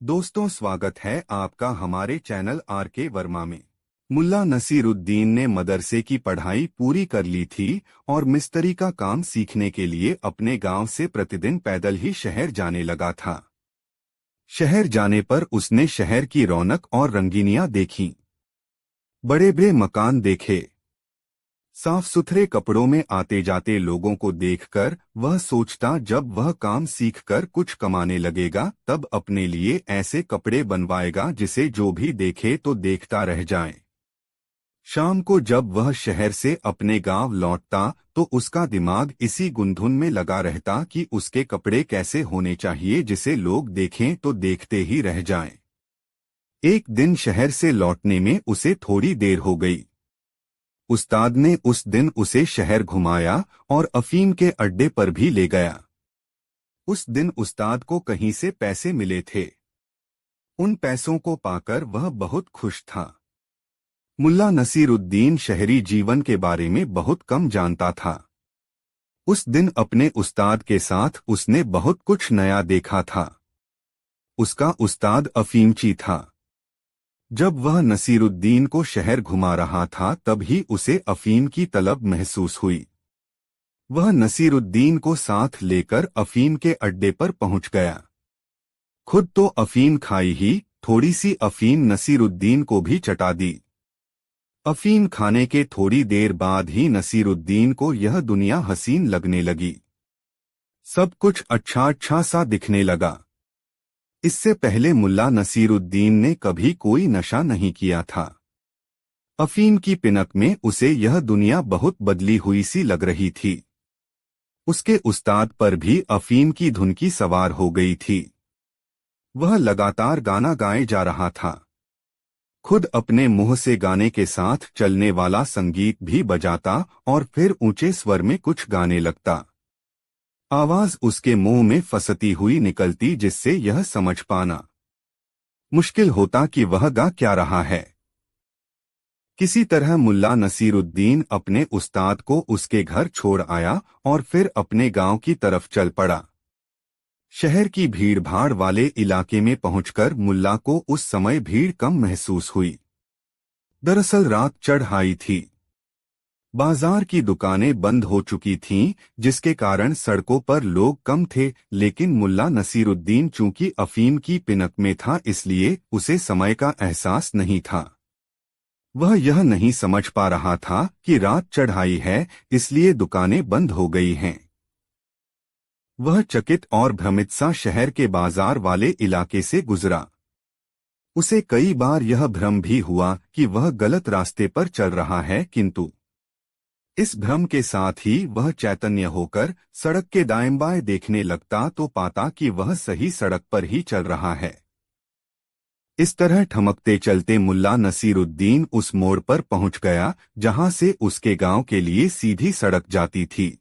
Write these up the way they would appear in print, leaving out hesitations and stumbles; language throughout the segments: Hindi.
दोस्तों, स्वागत है आपका हमारे चैनल आर के वर्मा में। मुल्ला नसीरुद्दीन ने मदरसे की पढ़ाई पूरी कर ली थी और मिस्त्री का काम सीखने के लिए अपने गांव से प्रतिदिन पैदल ही शहर जाने लगा था। शहर जाने पर उसने शहर की रौनक और रंगीनियां देखीं। बड़े बड़े मकान देखे। साफ सुथरे कपड़ों में आते जाते लोगों को देखकर वह सोचता, जब वह काम सीखकर कुछ कमाने लगेगा तब अपने लिए ऐसे कपड़े बनवाएगा जिसे जो भी देखे तो देखता रह जाए। शाम को जब वह शहर से अपने गांव लौटता तो उसका दिमाग इसी गुंधुन में लगा रहता कि उसके कपड़े कैसे होने चाहिए जिसे लोग देखें तो देखते ही रह जाएं। एक दिन शहर से लौटने में उसे थोड़ी देर हो गई। उस्ताद ने उस दिन उसे शहर घुमाया और अफीम के अड्डे पर भी ले गया। उस दिन उस्ताद को कहीं से पैसे मिले थे। उन पैसों को पाकर वह बहुत खुश था। मुल्ला नसीरुद्दीन शहरी जीवन के बारे में बहुत कम जानता था। उस दिन अपने उस्ताद के साथ उसने बहुत कुछ नया देखा था। उसका उस्ताद अफीमची था। जब वह नसीरुद्दीन को शहर घुमा रहा था तभी उसे अफीम की तलब महसूस हुई। वह नसीरुद्दीन को साथ लेकर अफीम के अड्डे पर पहुंच गया। खुद तो अफीम खाई ही, थोड़ी सी अफीम नसीरुद्दीन को भी चटा दी। अफीम खाने के थोड़ी देर बाद ही नसीरुद्दीन को यह दुनिया हसीन लगने लगी। सब कुछ अच्छा अच्छा सा दिखने लगा। इससे पहले मुल्ला नसीरुद्दीन ने कभी कोई नशा नहीं किया था। अफीम की पिनक में उसे यह दुनिया बहुत बदली हुई सी लग रही थी। उसके उस्ताद पर भी अफीम की धुन की सवार हो गई थी। वह लगातार गाना गाए जा रहा था। खुद अपने मुंह से गाने के साथ चलने वाला संगीत भी बजाता और फिर ऊंचे स्वर में कुछ गाने लगता। आवाज उसके मुंह में फंसती हुई निकलती जिससे यह समझ पाना मुश्किल होता कि वह गा क्या रहा है। किसी तरह मुल्ला नसीरुद्दीन अपने उस्ताद को उसके घर छोड़ आया और फिर अपने गांव की तरफ चल पड़ा। शहर की भीड़-भाड़ वाले इलाके में पहुंचकर मुल्ला को उस समय भीड़ कम महसूस हुई। दरअसल रात चढ़ आई थी। बाजार की दुकानें बंद हो चुकी थीं, जिसके कारण सड़कों पर लोग कम थे, लेकिन मुल्ला नसीरुद्दीन चूंकि अफीम की पिनक में था इसलिए उसे समय का एहसास नहीं था। वह यह नहीं समझ पा रहा था कि रात चढ़ाई है इसलिए दुकानें बंद हो गई हैं। वह चकित और भ्रमित सा शहर के बाजार वाले इलाके से गुजरा। उसे कई बार यह भ्रम भी हुआ कि वह गलत रास्ते पर चल रहा है, किंतु इस भ्रम के साथ ही वह चैतन्य होकर सड़क के दाएं बाएं देखने लगता तो पाता कि वह सही सड़क पर ही चल रहा है। इस तरह ठमकते चलते मुल्ला नसीरुद्दीन उस मोड़ पर पहुंच गया जहां से उसके गांव के लिए सीधी सड़क जाती थी।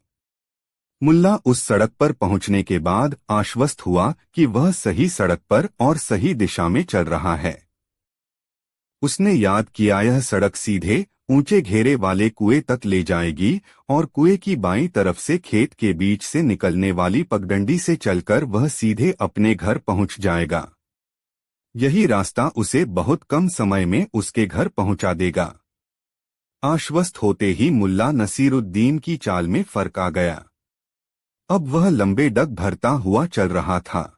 मुल्ला उस सड़क पर पहुंचने के बाद आश्वस्त हुआ कि वह सही सड़क पर और सही दिशा में चल रहा है। उसने याद किया यह सड़क सीधे ऊंचे घेरे वाले कुएं तक ले जाएगी और कुएं की बाईं तरफ से खेत के बीच से निकलने वाली पगडंडी से चलकर वह सीधे अपने घर पहुंच जाएगा। यही रास्ता उसे बहुत कम समय में उसके घर पहुंचा देगा। आश्वस्त होते ही मुल्ला नसीरुद्दीन की चाल में फर्क आ गया। अब वह लंबे डग भरता हुआ चल रहा था।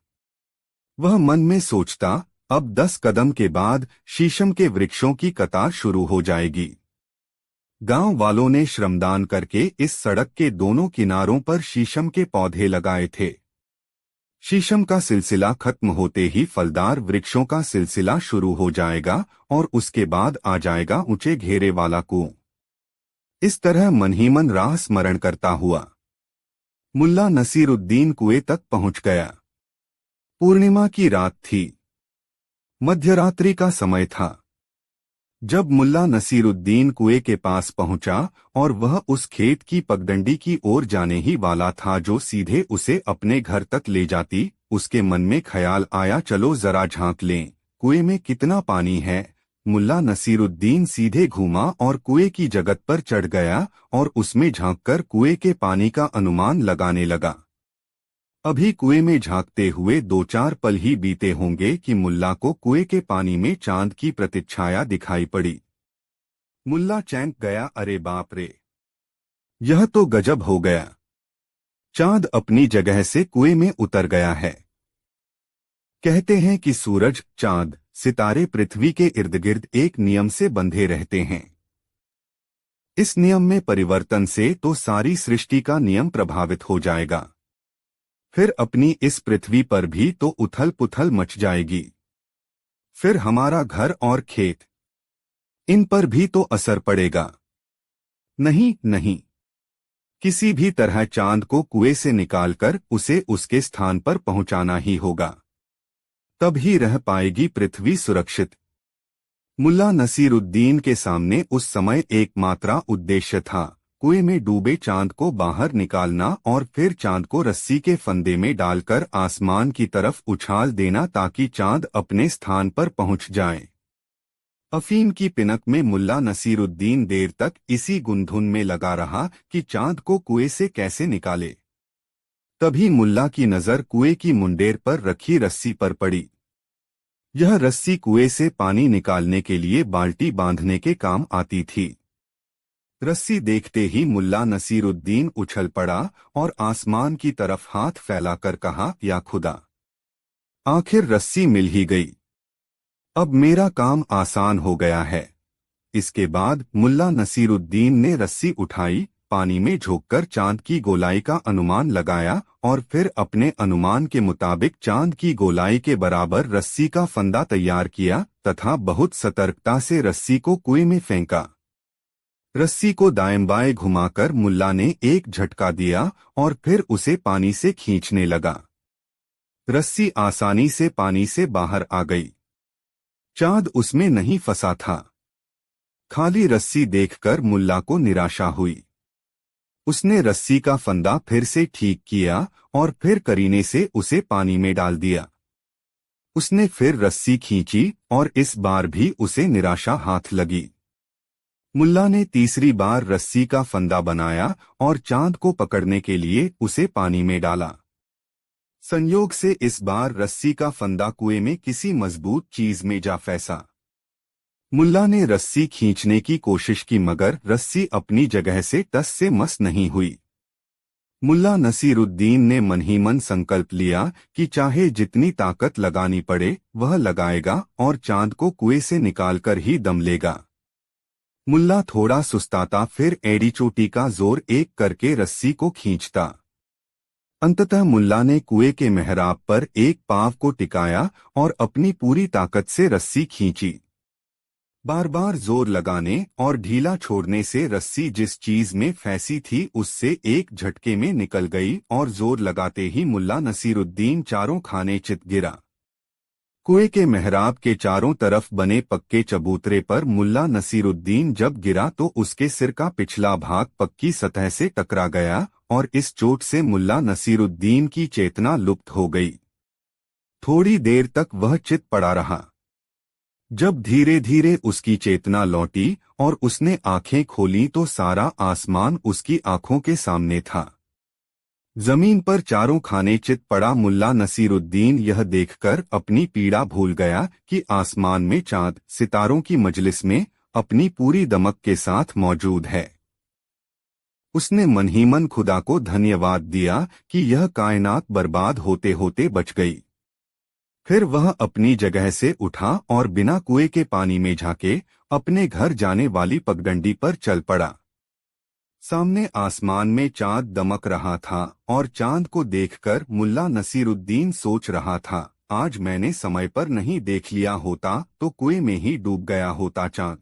वह मन में सोचता, अब 10 कदम के बाद शीशम के वृक्षों की कतार शुरू हो जाएगी। गांव वालों ने श्रमदान करके इस सड़क के दोनों किनारों पर शीशम के पौधे लगाए थे। शीशम का सिलसिला खत्म होते ही फलदार वृक्षों का सिलसिला शुरू हो जाएगा और उसके बाद आ जाएगा ऊंचे घेरे वाला कुआं। इस तरह मन ही मन राह स्मरण करता हुआ मुल्ला नसीरुद्दीन कुएं तक पहुंच गया। पूर्णिमा की रात थी। मध्यरात्रि का समय था। जब मुल्ला नसीरुद्दीन कुएं के पास पहुंचा और वह उस खेत की पगडंडी की ओर जाने ही वाला था जो सीधे उसे अपने घर तक ले जाती, उसके मन में ख्याल आया, चलो जरा झांक लें, कुएं में कितना पानी है। मुल्ला नसीरुद्दीन सीधे घूमा और कुएं की जगत पर चढ़ गया और उसमें झांककर कुएं के पानी का अनुमान लगाने लगा। अभी कुएं में झांकते हुए 2-4 पल ही बीते होंगे कि मुल्ला को कुएं के पानी में चांद की प्रतिच्छाया दिखाई पड़ी। मुल्ला चौंक गया, अरे बाप रे, यह तो गजब हो गया। चांद अपनी जगह से कुएं में उतर गया है। कहते हैं कि सूरज, चांद, सितारे पृथ्वी के इर्द गिर्द एक नियम से बंधे रहते हैं। इस नियम में परिवर्तन से तो सारी सृष्टि का नियम प्रभावित हो जाएगा। फिर अपनी इस पृथ्वी पर भी तो उथल पुथल मच जाएगी। फिर हमारा घर और खेत, इन पर भी तो असर पड़ेगा। नहीं नहीं, किसी भी तरह चांद को कुएं से निकालकर उसे उसके स्थान पर पहुंचाना ही होगा, तब ही रह पाएगी पृथ्वी सुरक्षित। मुल्ला नसीरुद्दीन के सामने उस समय एकमात्र उद्देश्य था कुएं में डूबे चांद को बाहर निकालना और फिर चांद को रस्सी के फंदे में डालकर आसमान की तरफ उछाल देना ताकि चांद अपने स्थान पर पहुंच जाए। अफीम की पिनक में मुल्ला नसीरुद्दीन देर तक इसी गुंधुन में लगा रहा कि चांद को कुएं से कैसे निकाले। तभी मुल्ला की नजर कुएं की मुंडेर पर रखी रस्सी पर पड़ी। यह रस्सी कुएं से पानी निकालने के लिए बाल्टी बांधने के काम आती थी। रस्सी देखते ही मुल्ला नसीरुद्दीन उछल पड़ा और आसमान की तरफ हाथ फैलाकर कहा, या खुदा, आखिर रस्सी मिल ही गई। अब मेरा काम आसान हो गया है। इसके बाद मुल्ला नसीरुद्दीन ने रस्सी उठाई, पानी में झोंककर चांद की गोलाई का अनुमान लगाया और फिर अपने अनुमान के मुताबिक चांद की गोलाई के बराबर रस्सी का फंदा तैयार किया तथा बहुत सतर्कता से रस्सी को कुएं में फेंका। रस्सी को दाएं बाएं घुमाकर मुल्ला ने एक झटका दिया और फिर उसे पानी से खींचने लगा। रस्सी आसानी से पानी से बाहर आ गई। चांद उसमें नहीं फंसा था। खाली रस्सी देखकर मुल्ला को निराशा हुई। उसने रस्सी का फंदा फिर से ठीक किया और फिर करीने से उसे पानी में डाल दिया। उसने फिर रस्सी खींची और इस बार भी उसे निराशा हाथ लगी। मुल्ला ने तीसरी बार रस्सी का फंदा बनाया और चांद को पकड़ने के लिए उसे पानी में डाला। संयोग से इस बार रस्सी का फंदा कुएं में किसी मजबूत चीज में जा फंसा। मुल्ला ने रस्सी खींचने की कोशिश की मगर रस्सी अपनी जगह से टस से मस नहीं हुई। मुल्ला नसीरुद्दीन ने मन ही मन संकल्प लिया कि चाहे जितनी ताकत लगानी पड़े वह लगाएगा और चांद को कुएं से निकालकर ही दम लेगा। मुल्ला थोड़ा सुस्ताता फिर एड़ी चोटी का जोर एक करके रस्सी को खींचता। अंततः मुल्ला ने कुएं के मेहराब पर एक पांव को टिकाया और अपनी पूरी ताकत से रस्सी खींची। बार बार जोर लगाने और ढीला छोड़ने से रस्सी जिस चीज में फंसी थी उससे एक झटके में निकल गई और जोर लगाते ही मुल्ला नसीरुद्दीन चारों खाने चित गिरा। कुएं के मेहराब के चारों तरफ बने पक्के चबूतरे पर मुल्ला नसीरुद्दीन जब गिरा तो उसके सिर का पिछला भाग पक्की सतह से टकरा गया और इस चोट से मुल्ला नसीरुद्दीन की चेतना लुप्त हो गई। थोड़ी देर तक वह चित पड़ा रहा। जब धीरे धीरे उसकी चेतना लौटी और उसने आंखें खोली तो सारा आसमान उसकी आंखों के सामने था। जमीन पर चारों खाने चित पड़ा मुल्ला नसीरुद्दीन यह देखकर अपनी पीड़ा भूल गया कि आसमान में चांद सितारों की मजलिस में अपनी पूरी दमक के साथ मौजूद है। उसने मन ही मन खुदा को धन्यवाद दिया कि यह कायनात बर्बाद होते होते बच गई। फिर वह अपनी जगह से उठा और बिना कुएं के पानी में झांके अपने घर जाने वाली पगडंडी पर चल पड़ा। सामने आसमान में चांद दमक रहा था और चांद को देखकर मुल्ला नसीरुद्दीन सोच रहा था, आज मैंने समय पर नहीं देख लिया होता तो कुएं में ही डूब गया होता चांद।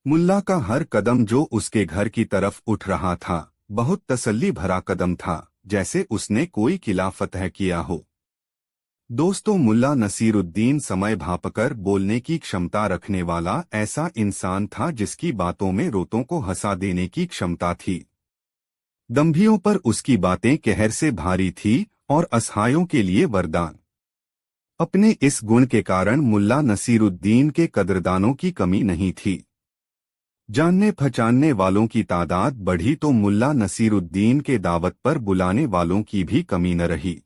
मुल्ला का हर कदम जो उसके घर की तरफ उठ रहा था बहुत तसल्ली भरा कदम था, जैसे उसने कोई किला फतह किया हो। दोस्तों, मुल्ला नसीरुद्दीन समय भांपकर बोलने की क्षमता रखने वाला ऐसा इंसान था जिसकी बातों में रोतों को हंसा देने की क्षमता थी। दंभियों पर उसकी बातें कहर से भारी थी और असहायों के लिए वरदान। अपने इस गुण के कारण मुल्ला नसीरुद्दीन के कदरदानों की कमी नहीं थी। जानने पहचानने वालों की तादाद बढ़ी तो मुल्ला नसीरुद्दीन के दावत पर बुलाने वालों की भी कमी न रही।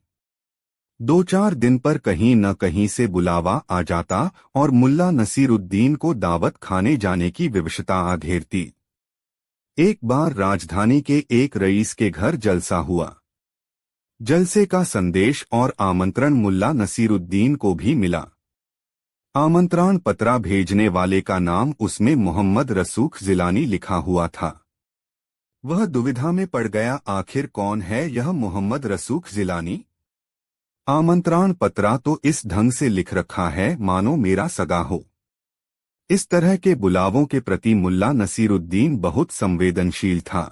2-4 दिन पर कहीं न कहीं से बुलावा आ जाता और मुल्ला नसीरुद्दीन को दावत खाने जाने की विवशता आ घेरती। एक बार राजधानी के एक रईस के घर जलसा हुआ। जलसे का संदेश और आमंत्रण मुल्ला नसीरुद्दीन को भी मिला। आमंत्रण पत्रा भेजने वाले का नाम उसमें मोहम्मद रसूख जिलानी लिखा हुआ था। वह दुविधा में पड़ गया, आखिर कौन है यह मोहम्मद रसूख जिलानी? आमंत्रण पत्रा तो इस ढंग से लिख रखा है मानो मेरा सगा हो। इस तरह के बुलावों के प्रति मुल्ला नसीरुद्दीन बहुत संवेदनशील था।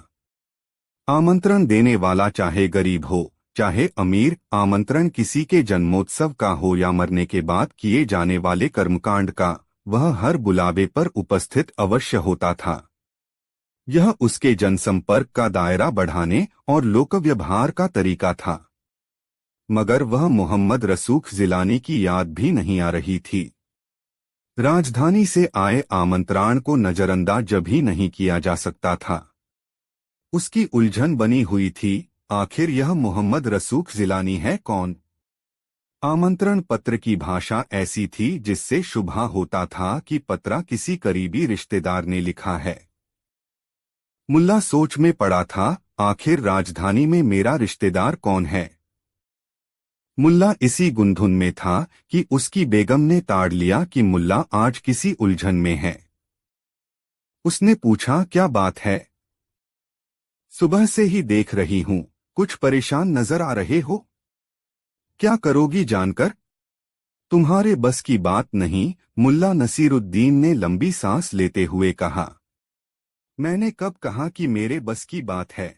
आमंत्रण देने वाला चाहे गरीब हो चाहे अमीर, आमंत्रण किसी के जन्मोत्सव का हो या मरने के बाद किए जाने वाले कर्मकांड का, वह हर बुलावे पर उपस्थित अवश्य होता था। यह उसके जनसंपर्क का दायरा बढ़ाने और लोकव्यवहार का तरीका था। मगर वह मोहम्मद रसूख जिलानी की याद भी नहीं आ रही थी। राजधानी से आए आमंत्रण को नजरअंदाज भी नहीं किया जा सकता था। उसकी उलझन बनी हुई थी, आखिर यह मोहम्मद रसूख जिलानी है कौन? आमंत्रण पत्र की भाषा ऐसी थी जिससे शुभा होता था कि पत्रा किसी करीबी रिश्तेदार ने लिखा है। मुल्ला सोच में पड़ा था, आखिर राजधानी में मेरा रिश्तेदार कौन है? मुल्ला इसी गुंधुन में था कि उसकी बेगम ने ताड़ लिया कि मुल्ला आज किसी उलझन में है। उसने पूछा, क्या बात है? सुबह से ही देख रही हूं, कुछ परेशान नजर आ रहे हो। क्या करोगी जानकर? तुम्हारे बस की बात नहीं, मुल्ला नसीरुद्दीन ने लंबी सांस लेते हुए कहा। मैंने कब कहा कि मेरे बस की बात है?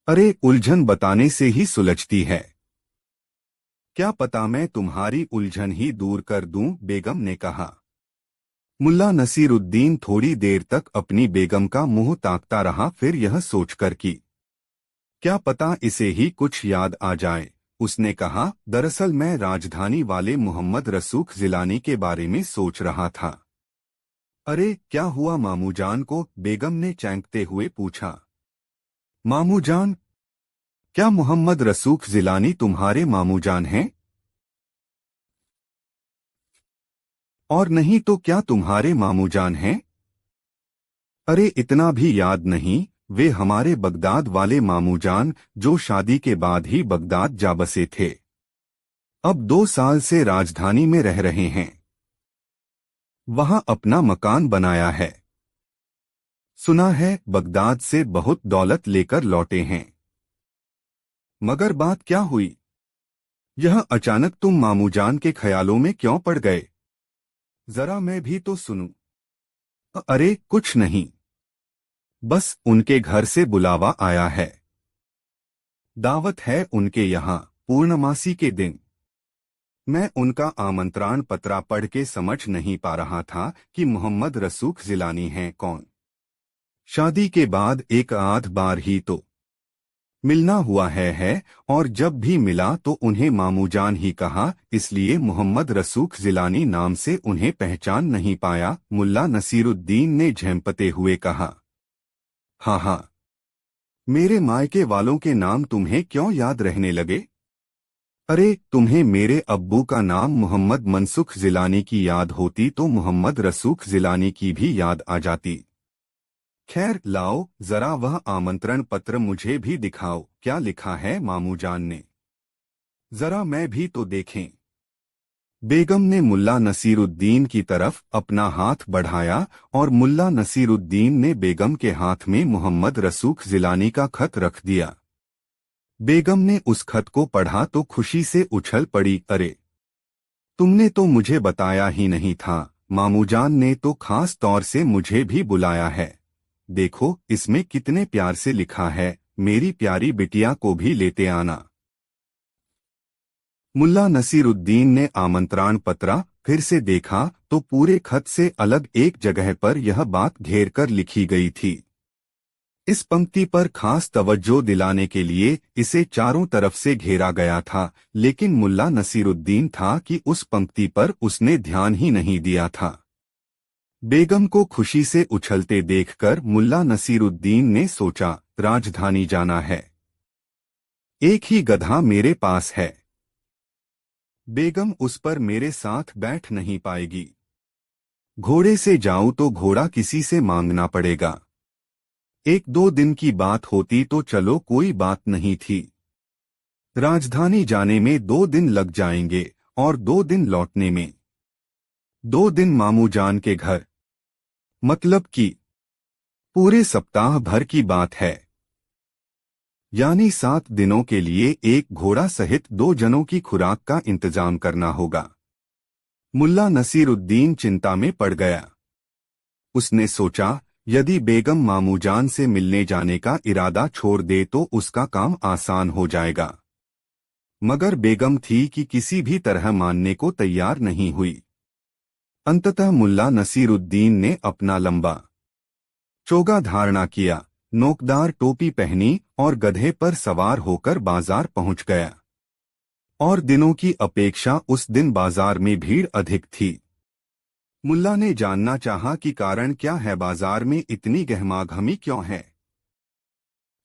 अरे, उलझन बताने से ही सुलझती है। क्या पता मैं तुम्हारी उलझन ही दूर कर दूं, बेगम ने कहा। मुल्ला नसीरुद्दीन थोड़ी देर तक अपनी बेगम का मुंह ताकता रहा, फिर यह सोचकर कि क्या पता इसे ही कुछ याद आ जाए, उसने कहा, दरअसल मैं राजधानी वाले मोहम्मद रसूख जिलानी के बारे में सोच रहा था। अरे, क्या हुआ मामूजान को? बेगम ने चैंकते हुए पूछा। मामूजान? क्या मोहम्मद रसूख जिलानी तुम्हारे मामूजान हैं? और नहीं तो क्या तुम्हारे मामूजान हैं? अरे, इतना भी याद नहीं, वे हमारे बगदाद वाले मामूजान जो शादी के बाद ही बगदाद जा बसे थे। अब 2 साल से राजधानी में रह रहे हैं। वहां अपना मकान बनाया है। सुना है बगदाद से बहुत दौलत लेकर लौटे हैं। मगर बात क्या हुई? यह अचानक तुम मामूजान के ख्यालों में क्यों पड़ गए? जरा मैं भी तो सुनूं। अरे, कुछ नहीं, बस उनके घर से बुलावा आया है। दावत है उनके यहाँ पूर्णमासी के दिन। मैं उनका आमंत्रण पत्रा पढ़ के समझ नहीं पा रहा था कि मोहम्मद रसूख जिलानी हैं कौन। शादी के बाद एक आध बार ही तो मिलना हुआ है और जब भी मिला तो उन्हें मामूजान ही कहा, इसलिए मोहम्मद रसूख जिलानी नाम से उन्हें पहचान नहीं पाया। मुल्ला नसीरुद्दीन ने झेंपते हुए कहा। हाँ, मेरे मायके वालों के नाम तुम्हें क्यों याद रहने लगे? अरे, तुम्हें मेरे अब्बू का नाम मोहम्मद मनसुख जिलानी की याद होती तो मोहम्मद रसूख जिलानी की भी याद आ जाती। खैर, लाओ जरा वह आमंत्रण पत्र मुझे भी दिखाओ, क्या लिखा है मामूजान ने? जरा मैं भी तो देखें। बेगम ने मुल्ला नसीरुद्दीन की तरफ अपना हाथ बढ़ाया और मुल्ला नसीरुद्दीन ने बेगम के हाथ में मोहम्मद रसूख जिलानी का खत रख दिया। बेगम ने उस खत को पढ़ा तो खुशी से उछल पड़ी। अरे, तुमने तो मुझे बताया ही नहीं था, मामूजान ने तो खास तौर से मुझे भी बुलाया है। देखो इसमें कितने प्यार से लिखा है, मेरी प्यारी बिटिया को भी लेते आना। मुल्ला नसीरुद्दीन ने आमंत्रण पत्रा फिर से देखा तो पूरे खत से अलग एक जगह पर यह बात घेर कर लिखी गई थी। इस पंक्ति पर खास तवज्जो दिलाने के लिए इसे चारों तरफ से घेरा गया था, लेकिन मुल्ला नसीरुद्दीन था कि उस पंक्ति पर उसने ध्यान ही नहीं दिया था। बेगम को खुशी से उछलते देखकर मुल्ला नसीरुद्दीन ने सोचा, राजधानी जाना है। एक ही गधा मेरे पास है। बेगम उस पर मेरे साथ बैठ नहीं पाएगी। घोड़े से जाऊं तो घोड़ा किसी से मांगना पड़ेगा। 1-2 दिन की बात होती तो चलो कोई बात नहीं थी। राजधानी जाने में 2 दिन लग जाएंगे और 2 दिन लौटने में। 2 दिन मामू जान के घर, मतलब कि पूरे सप्ताह भर की बात है। यानी 7 दिनों के लिए एक घोड़ा सहित 2 जनों की खुराक का इंतजाम करना होगा। मुल्ला नसीरुद्दीन चिंता में पड़ गया। उसने सोचा, यदि बेगम मामूजान से मिलने जाने का इरादा छोड़ दे तो उसका काम आसान हो जाएगा। मगर बेगम थी कि किसी भी तरह मानने को तैयार नहीं हुई। अंततः मुल्ला नसीरुद्दीन ने अपना लंबा चोगा धारणा किया, नोकदार टोपी पहनी और गधे पर सवार होकर बाजार पहुंच गया। और दिनों की अपेक्षा उस दिन बाजार में भीड़ अधिक थी। मुल्ला ने जानना चाहा कि कारण क्या है, बाजार में इतनी गहमागहमी क्यों है।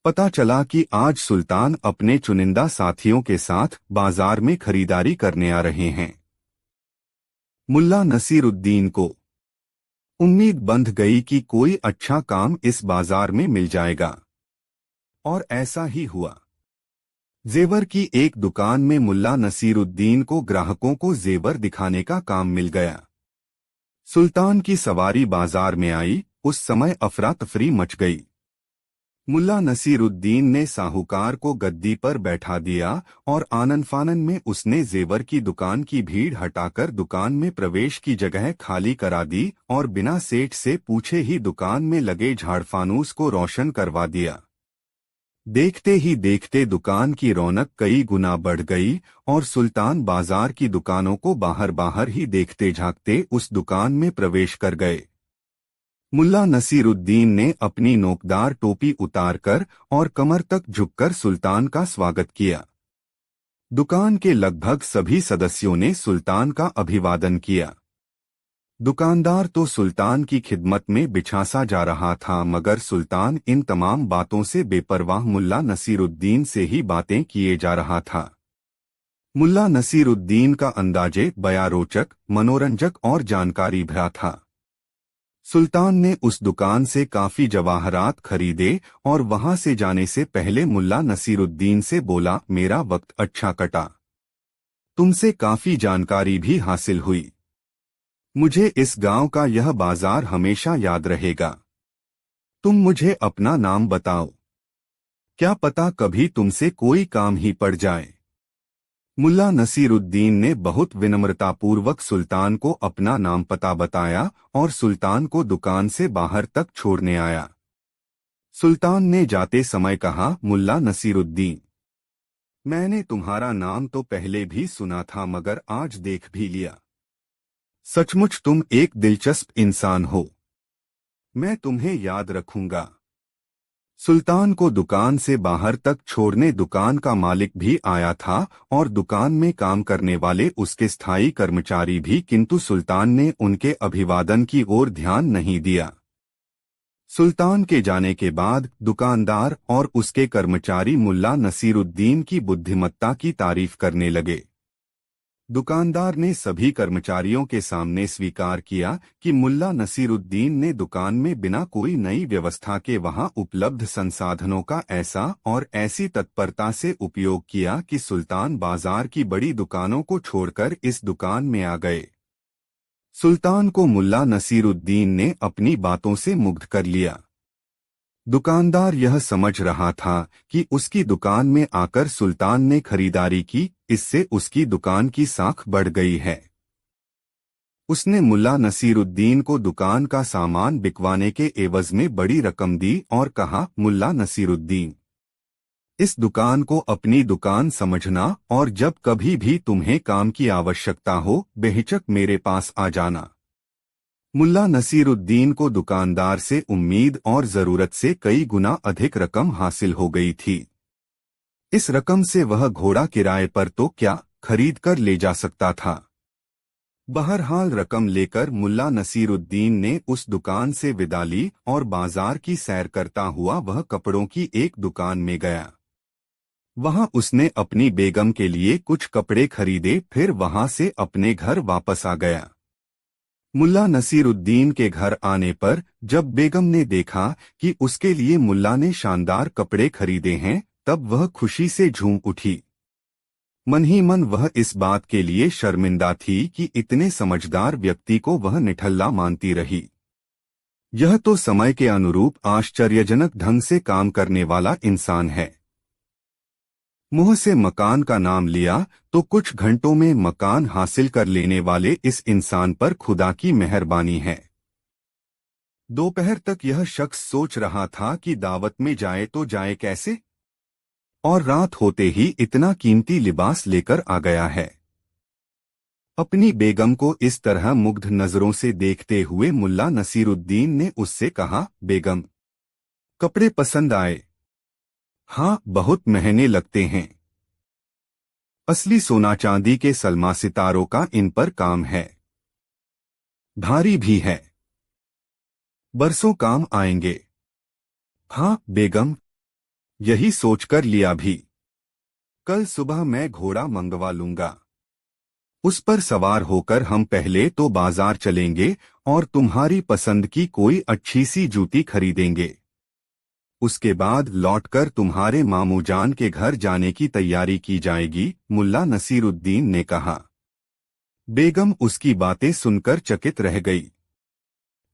पता चला कि आज सुल्तान अपने चुनिंदा साथियों के साथ बाजार में खरीदारी करने आ रहे हैं। मुल्ला नसीरुद्दीन को उम्मीद बंध गई कि कोई अच्छा काम इस बाजार में मिल जाएगा। और ऐसा ही हुआ। जेवर की एक दुकान में मुल्ला नसीरुद्दीन को ग्राहकों को जेवर दिखाने का काम मिल गया। सुल्तान की सवारी बाजार में आई, उस समय अफरा तफरी मच गई। मुल्ला नसीरुद्दीन ने साहूकार को गद्दी पर बैठा दिया और आनन फानन में उसने जेवर की दुकान की भीड़ हटाकर दुकान में प्रवेश की जगह खाली करा दी और बिना सेठ से पूछे ही दुकान में लगे झाड़फानूस को रोशन करवा दिया। देखते ही देखते दुकान की रौनक कई गुना बढ़ गई और सुल्तान बाजार की दुकानों को बाहर बाहर ही देखते झांकते उस दुकान में प्रवेश कर गए। मुल्ला नसीरुद्दीन ने अपनी नोकदार टोपी उतारकर और कमर तक झुककर सुल्तान का स्वागत किया। दुकान के लगभग सभी सदस्यों ने सुल्तान का अभिवादन किया। दुकानदार तो सुल्तान की खिदमत में बिछासा जा रहा था, मगर सुल्तान इन तमाम बातों से बेपरवाह मुल्ला नसीरुद्दीन से ही बातें किए जा रहा था। मुल्ला नसीरुद्दीन का अंदाजे बया रोचक, मनोरंजक और जानकारी भरा था। सुल्तान ने उस दुकान से काफी जवाहरात खरीदे और वहां से जाने से पहले मुल्ला नसीरुद्दीन से बोला, मेरा वक्त अच्छा कटा। तुमसे काफी जानकारी भी हासिल हुई। मुझे इस गांव का यह बाजार हमेशा याद रहेगा। तुम मुझे अपना नाम बताओ। क्या पता कभी तुमसे कोई काम ही पड़ जाए। मुल्ला नसीरुद्दीन ने बहुत विनम्रतापूर्वक सुल्तान को अपना नाम पता बताया और सुल्तान को दुकान से बाहर तक छोड़ने आया। सुल्तान ने जाते समय कहा, मुल्ला नसीरुद्दीन, मैंने तुम्हारा नाम तो पहले भी सुना था मगर आज देख भी लिया। सचमुच तुम एक दिलचस्प इंसान हो। मैं तुम्हें याद रखूंगा। सुल्तान को दुकान से बाहर तक छोड़ने दुकान का मालिक भी आया था और दुकान में काम करने वाले उसके स्थायी कर्मचारी भी, किंतु सुल्तान ने उनके अभिवादन की ओर ध्यान नहीं दिया। सुल्तान के जाने के बाद दुकानदार और उसके कर्मचारी मुल्ला नसीरुद्दीन की बुद्धिमत्ता की तारीफ करने लगे। दुकानदार ने सभी कर्मचारियों के सामने स्वीकार किया कि मुल्ला नसीरुद्दीन ने दुकान में बिना कोई नई व्यवस्था के वहां उपलब्ध संसाधनों का ऐसा और ऐसी तत्परता से उपयोग किया कि सुल्तान बाजार की बड़ी दुकानों को छोड़कर इस दुकान में आ गए। सुल्तान को मुल्ला नसीरुद्दीन ने अपनी बातों से मुग्ध कर लिया। दुकानदार यह समझ रहा था कि उसकी दुकान में आकर सुल्तान ने खरीदारी की, इससे उसकी दुकान की साख बढ़ गई है। उसने मुल्ला नसीरुद्दीन को दुकान का सामान बिकवाने के एवज में बड़ी रकम दी और कहा, मुल्ला नसीरुद्दीन, इस दुकान को अपनी दुकान समझना और जब कभी भी तुम्हें काम की आवश्यकता हो बेहिचक मेरे पास आ जाना। मुल्ला नसीरुद्दीन को दुकानदार से उम्मीद और जरूरत से कई गुना अधिक रकम हासिल हो गई थी। इस रकम से वह घोड़ा किराए पर तो क्या खरीद कर ले जा सकता था। बहरहाल रकम लेकर मुल्ला नसीरुद्दीन ने उस दुकान से विदा ली और बाजार की सैर करता हुआ वह कपड़ों की एक दुकान में गया। वहां उसने अपनी बेगम के लिए कुछ कपड़े खरीदे, फिर वहां से अपने घर वापस आ गया। मुल्ला नसीरुद्दीन के घर आने पर जब बेगम ने देखा कि उसके लिए मुल्ला ने शानदार कपड़े खरीदे हैं, तब वह खुशी से झूम उठी। मन ही मन वह इस बात के लिए शर्मिंदा थी कि इतने समझदार व्यक्ति को वह निठल्ला मानती रही। यह तो समय के अनुरूप आश्चर्यजनक ढंग से काम करने वाला इंसान है। मुंह से मकान का नाम लिया तो कुछ घंटों में मकान हासिल कर लेने वाले इस इंसान पर खुदा की मेहरबानी है। दोपहर तक यह शख्स सोच रहा था कि दावत में जाए तो जाए कैसे, और रात होते ही इतना कीमती लिबास लेकर आ गया है। अपनी बेगम को इस तरह मुग्ध नजरों से देखते हुए मुल्ला नसीरुद्दीन ने उससे कहा, बेगम, कपड़े पसंद आए? हाँ, बहुत महंगे लगते हैं। असली सोना चांदी के सलमा सितारों का इन पर काम है। भारी भी है, बरसों काम आएंगे। हाँ बेगम, यही सोचकर लिया भी। कल सुबह मैं घोड़ा मंगवा लूंगा। उस पर सवार होकर हम पहले तो बाजार चलेंगे और तुम्हारी पसंद की कोई अच्छी सी जूती खरीदेंगे। उसके बाद लौटकर तुम्हारे मामू जान के घर जाने की तैयारी की जाएगी, मुल्ला नसीरुद्दीन ने कहा। बेगम उसकी बातें सुनकर चकित रह गई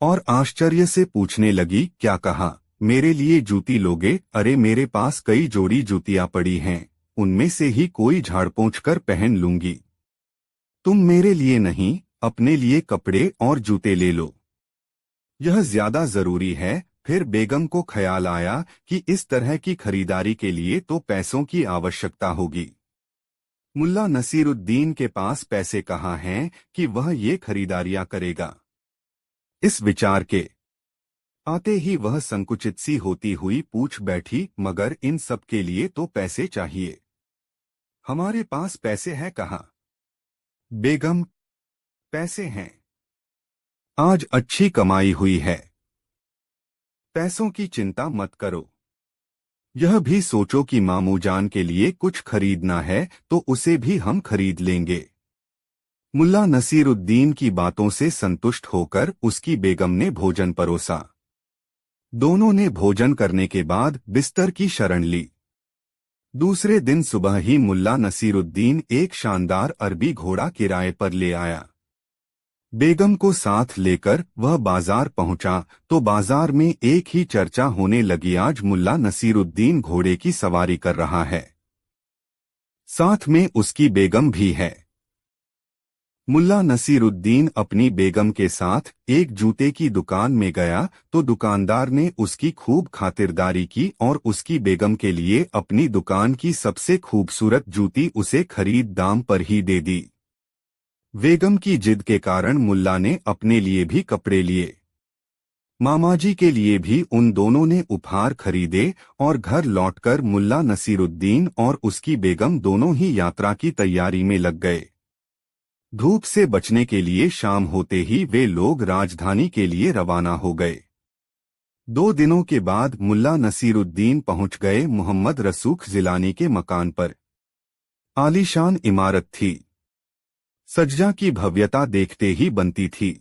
और आश्चर्य से पूछने लगी, क्या कहा? मेरे लिए जूती लोगे? अरे मेरे पास कई जोड़ी जूतियां पड़ी हैं, उनमें से ही कोई झाड़ पोंछ कर पहन लूंगी। तुम मेरे लिए नहीं, अपने लिए कपड़े और जूते ले लो, यह ज्यादा जरूरी है। फिर बेगम को ख्याल आया कि इस तरह की खरीदारी के लिए तो पैसों की आवश्यकता होगी। मुल्ला नसीरुद्दीन के पास पैसे कहाँ हैं कि वह ये खरीदारियां करेगा। इस विचार के आते ही वह संकुचित सी होती हुई पूछ बैठी, मगर इन सब के लिए तो पैसे चाहिए। हमारे पास पैसे हैं कहाँ? बेगम, पैसे हैं, आज अच्छी कमाई हुई है, पैसों की चिंता मत करो। यह भी सोचो कि मामू जान के लिए कुछ खरीदना है तो उसे भी हम खरीद लेंगे। मुल्ला नसीरुद्दीन की बातों से संतुष्ट होकर उसकी बेगम ने भोजन परोसा। दोनों ने भोजन करने के बाद बिस्तर की शरण ली। दूसरे दिन सुबह ही मुल्ला नसीरुद्दीन एक शानदार अरबी घोड़ा किराए पर ले आया। बेगम को साथ लेकर वह बाजार पहुंचा तो बाजार में एक ही चर्चा होने लगी, आज मुल्ला नसीरुद्दीन घोड़े की सवारी कर रहा है, साथ में उसकी बेगम भी है। मुल्ला नसीरुद्दीन अपनी बेगम के साथ एक जूते की दुकान में गया तो दुकानदार ने उसकी खूब खातिरदारी की और उसकी बेगम के लिए अपनी दुकान की सबसे खूबसूरत जूती उसे खरीद दाम पर ही दे दी। बेगम की जिद के कारण मुल्ला ने अपने लिए भी कपड़े लिए। मामाजी के लिए भी उन दोनों ने उपहार खरीदे और घर लौटकर मुल्ला नसीरुद्दीन और उसकी बेगम दोनों ही यात्रा की तैयारी में लग गए। धूप से बचने के लिए शाम होते ही वे लोग राजधानी के लिए रवाना हो गए। 2 दिनों के बाद मुल्ला नसीरुद्दीन पहुंच गए मोहम्मद रसूख जिलानी के मकान पर। आलीशान इमारत थी, सज्जा की भव्यता देखते ही बनती थी।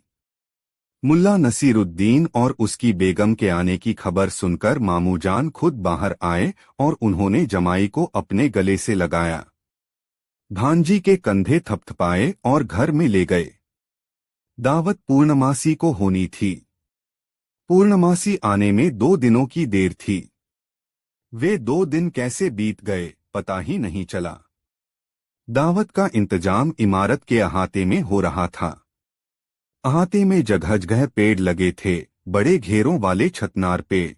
मुल्ला नसीरुद्दीन और उसकी बेगम के आने की खबर सुनकर मामू जान खुद बाहर आए और उन्होंने जमाई को अपने गले से लगाया, भांजी के कंधे थपथपाए और घर में ले गए। दावत पूर्णमासी को होनी थी। पूर्णमासी आने में 2 दिनों की देर थी। वे 2 दिन कैसे बीत गए पता ही नहीं चला। दावत का इंतजाम इमारत के अहाते में हो रहा था। अहाते में जगह जगह पेड़ लगे थे, बड़े घेरों वाले छतनार पेड़।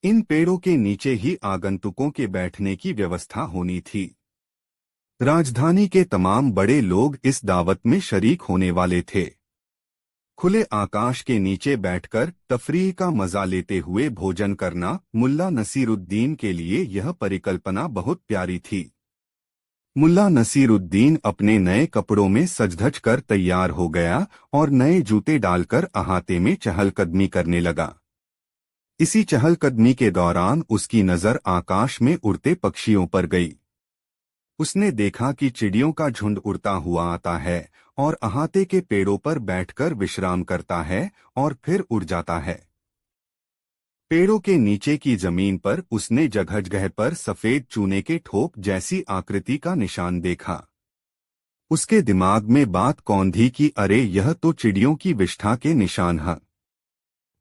इन पेड़ों के नीचे ही आगंतुकों के बैठने की व्यवस्था होनी थी। राजधानी के तमाम बड़े लोग इस दावत में शरीक होने वाले थे। खुले आकाश के नीचे बैठकर तफरीह का मजा लेते हुए भोजन करना मुल्ला नसीरुद्दीन के लिए यह परिकल्पना बहुत प्यारी थी। मुल्ला नसीरुद्दीन अपने नए कपड़ों में सज-धज कर तैयार हो गया और नए जूते डालकर अहाते में चहलकदमी करने लगा। इसी चहलकदमी के दौरान उसकी नजर आकाश में उड़ते पक्षियों पर गई। उसने देखा कि चिड़ियों का झुंड उड़ता हुआ आता है और अहाते के पेड़ों पर बैठकर विश्राम करता है और फिर उड़ जाता है। पेड़ों के नीचे की जमीन पर उसने जगह पर सफेद चूने के ठोप जैसी आकृति का निशान देखा। उसके दिमाग में बात कौंधी कि अरे यह तो चिड़ियों की विष्ठा के निशान हैं।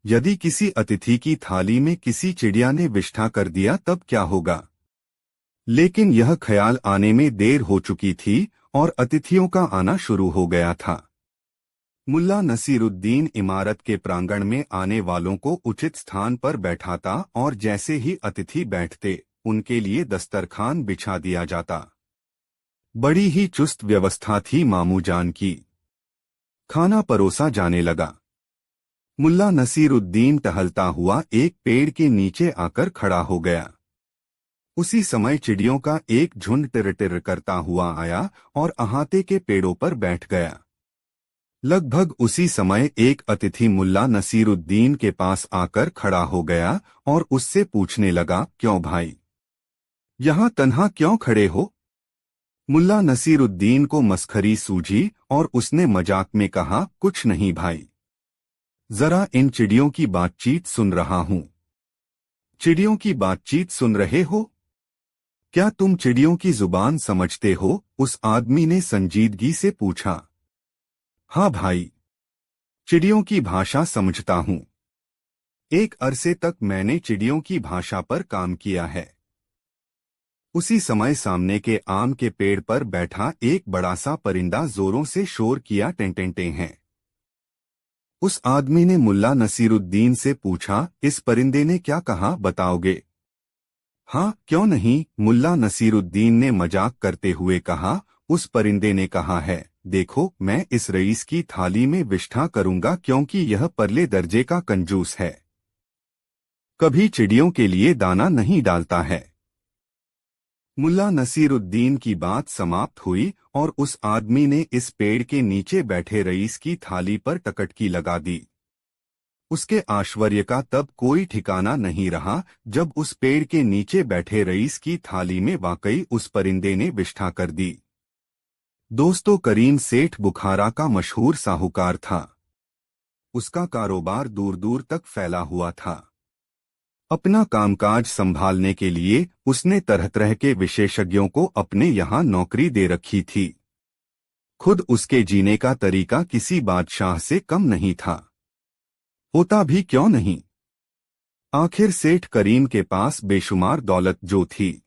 यदि किसी अतिथि की थाली में किसी चिड़िया ने विष्ठा कर दिया तब क्या होगा? लेकिन यह ख्याल आने में देर हो चुकी थी और अतिथियों का आना शुरू हो गया था। मुल्ला नसीरुद्दीन इमारत के प्रांगण में आने वालों को उचित स्थान पर बैठाता और जैसे ही अतिथि बैठते उनके लिए दस्तरखान बिछा दिया जाता। बड़ी ही चुस्त व्यवस्था थी मामूजान की। खाना परोसा जाने लगा। मुल्ला नसीरुद्दीन टहलता हुआ एक पेड़ के नीचे आकर खड़ा हो गया। उसी समय चिड़ियों का एक झुंड टिर-टिर करता हुआ आया और अहाते के पेड़ों पर बैठ गया। लगभग उसी समय एक अतिथि मुल्ला नसीरुद्दीन के पास आकर खड़ा हो गया और उससे पूछने लगा, क्यों भाई, यहाँ तन्हा क्यों खड़े हो? मुल्ला नसीरुद्दीन को मस्खरी सूझी और उसने मजाक में कहा, कुछ नहीं भाई, जरा इन चिड़ियों की बातचीत सुन रहा हूँ। चिड़ियों की बातचीत सुन रहे हो? क्या तुम चिड़ियों की जुबान समझते हो? उस आदमी ने संजीदगी से पूछा। हाँ भाई, चिड़ियों की भाषा समझता हूँ। एक अरसे तक मैंने चिड़ियों की भाषा पर काम किया है। उसी समय सामने के आम के पेड़ पर बैठा एक बड़ा सा परिंदा जोरों से शोर किया, टेंटेंटे हैं। उस आदमी ने मुल्ला नसीरुद्दीन से पूछा, इस परिंदे ने क्या कहा, बताओगे? हाँ, क्यों नहीं, मुल्ला नसीरुद्दीन ने मजाक करते हुए कहा। उस परिंदे ने कहा है, देखो मैं इस रईस की थाली में विष्ठा करूंगा क्योंकि यह परले दर्जे का कंजूस है, कभी चिड़ियों के लिए दाना नहीं डालता है। मुल्ला नसीरुद्दीन की बात समाप्त हुई और उस आदमी ने इस पेड़ के नीचे बैठे रईस की थाली पर टकटकी लगा दी। उसके आश्चर्य का तब कोई ठिकाना नहीं रहा जब उस पेड़ के नीचे बैठे रईस की थाली में वाकई उस परिंदे ने विष्ठा कर दी। दोस्तों, करीम सेठ बुखारा का मशहूर साहूकार था। उसका कारोबार दूर दूर तक फैला हुआ था। अपना कामकाज संभालने के लिए उसने तरह तरह के विशेषज्ञों को अपने यहाँ नौकरी दे रखी थी। खुद उसके जीने का तरीका किसी बादशाह से कम नहीं था, होता भी क्यों नहीं। आखिर सेठ करीम के पास बेशुमार दौलत जो थी।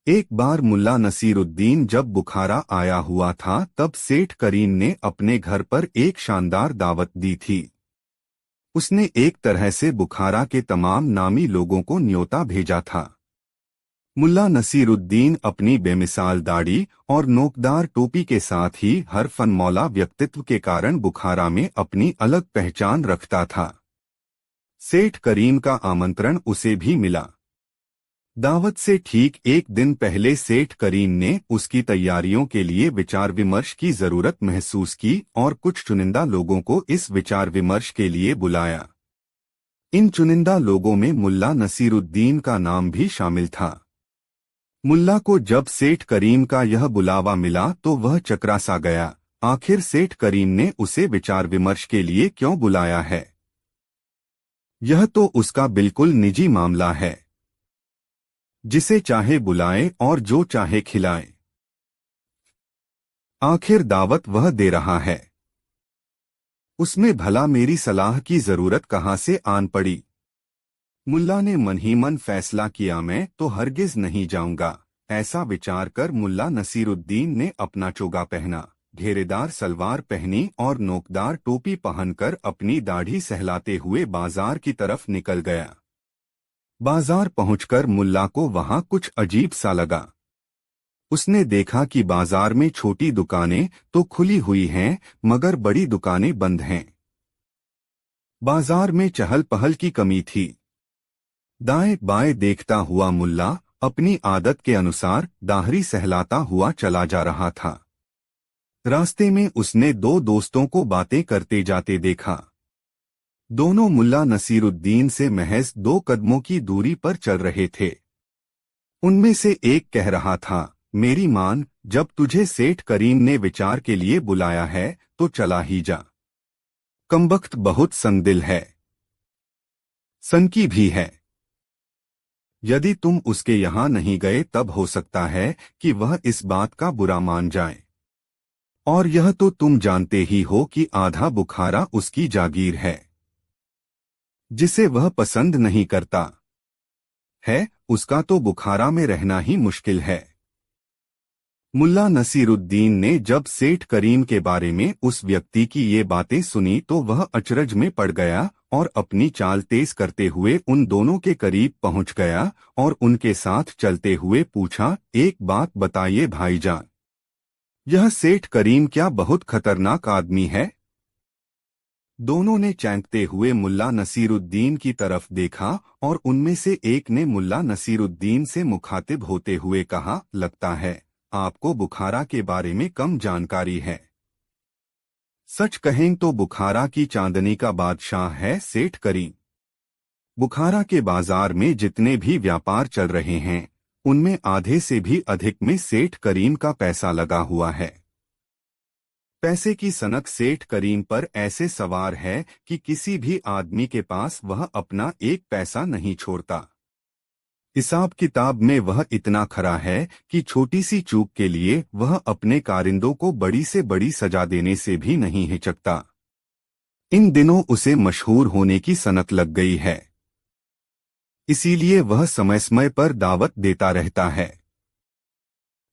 एक बार मुल्ला नसीरुद्दीन जब बुखारा आया हुआ था तब सेठ करीम ने अपने घर पर एक शानदार दावत दी थी। उसने एक तरह से बुखारा के तमाम नामी लोगों को न्योता भेजा था। मुल्ला नसीरुद्दीन अपनी बेमिसाल दाढ़ी और नोकदार टोपी के साथ ही हर फनमौला व्यक्तित्व के कारण बुखारा में अपनी अलग पहचान रखता था। सेठ करीम का आमंत्रण उसे भी मिला। दावत से ठीक एक दिन पहले सेठ करीम ने उसकी तैयारियों के लिए विचार विमर्श की जरूरत महसूस की और कुछ चुनिंदा लोगों को इस विचार विमर्श के लिए बुलाया। इन चुनिंदा लोगों में मुल्ला नसीरुद्दीन का नाम भी शामिल था। मुल्ला को जब सेठ करीम का यह बुलावा मिला तो वह चकरा सा गया। आखिर सेठ करीम ने उसे विचार विमर्श के लिए क्यों बुलाया है? यह तो उसका बिल्कुल निजी मामला है। जिसे चाहे बुलाए और जो चाहे खिलाए। आखिर दावत वह दे रहा है, उसमें भला मेरी सलाह की जरूरत कहाँ से आन पड़ी? मुल्ला ने मन ही मन फैसला किया, मैं तो हरगिज नहीं जाऊंगा। ऐसा विचार कर मुल्ला नसीरुद्दीन ने अपना चोगा पहना, घेरेदार सलवार पहनी और नोकदार टोपी पहनकर अपनी दाढ़ी सहलाते हुए बाजार की तरफ निकल गया। बाजार पहुंचकर मुल्ला को वहां कुछ अजीब सा लगा। उसने देखा कि बाजार में छोटी दुकानें तो खुली हुई हैं मगर बड़ी दुकानें बंद हैं। बाजार में चहल पहल की कमी थी। दाएं बाएं देखता हुआ मुल्ला अपनी आदत के अनुसार दाहरी सहलाता हुआ चला जा रहा था। रास्ते में उसने दो दोस्तों को बातें करते जाते देखा। दोनों मुल्ला नसीरुद्दीन से महज 2 कदमों की दूरी पर चल रहे थे। उनमें से एक कह रहा था, मेरी मान, जब तुझे सेठ करीम ने विचार के लिए बुलाया है तो चला ही जा। कमबख्त बहुत संदिल है, सनकी भी है। यदि तुम उसके यहां नहीं गए तब हो सकता है कि वह इस बात का बुरा मान जाए। और यह तो तुम जानते ही हो कि आधा बुखारा उसकी जागीर है, जिसे वह पसंद नहीं करता है, उसका तो बुखारा में रहना ही मुश्किल है। मुल्ला नसीरुद्दीन ने जब सेठ करीम के बारे में उस व्यक्ति की ये बातें सुनी तो वह अचरज में पड़ गया और अपनी चाल तेज करते हुए उन दोनों के करीब पहुंच गया और उनके साथ चलते हुए पूछा, एक बात बताइए भाईजान, यह सेठ करीम क्या बहुत खतरनाक आदमी है? दोनों ने चौंकते हुए मुल्ला नसीरुद्दीन की तरफ देखा और उनमें से एक ने मुल्ला नसीरुद्दीन से मुखातिब होते हुए कहा, लगता है आपको बुखारा के बारे में कम जानकारी है। सच कहें तो बुखारा की चांदनी का बादशाह है सेठ करीम। बुखारा के बाजार में जितने भी व्यापार चल रहे हैं उनमें आधे से भी अधिक में सेठ करीम का पैसा लगा हुआ है। पैसे की सनक सेठ करीम पर ऐसे सवार है कि किसी भी आदमी के पास वह अपना एक पैसा नहीं छोड़ता। हिसाब किताब में वह इतना खरा है कि छोटी सी चूक के लिए वह अपने कारिंदों को बड़ी से बड़ी सजा देने से भी नहीं हिचकता। इन दिनों उसे मशहूर होने की सनक लग गई है, इसीलिए वह समय समय पर दावत देता रहता है।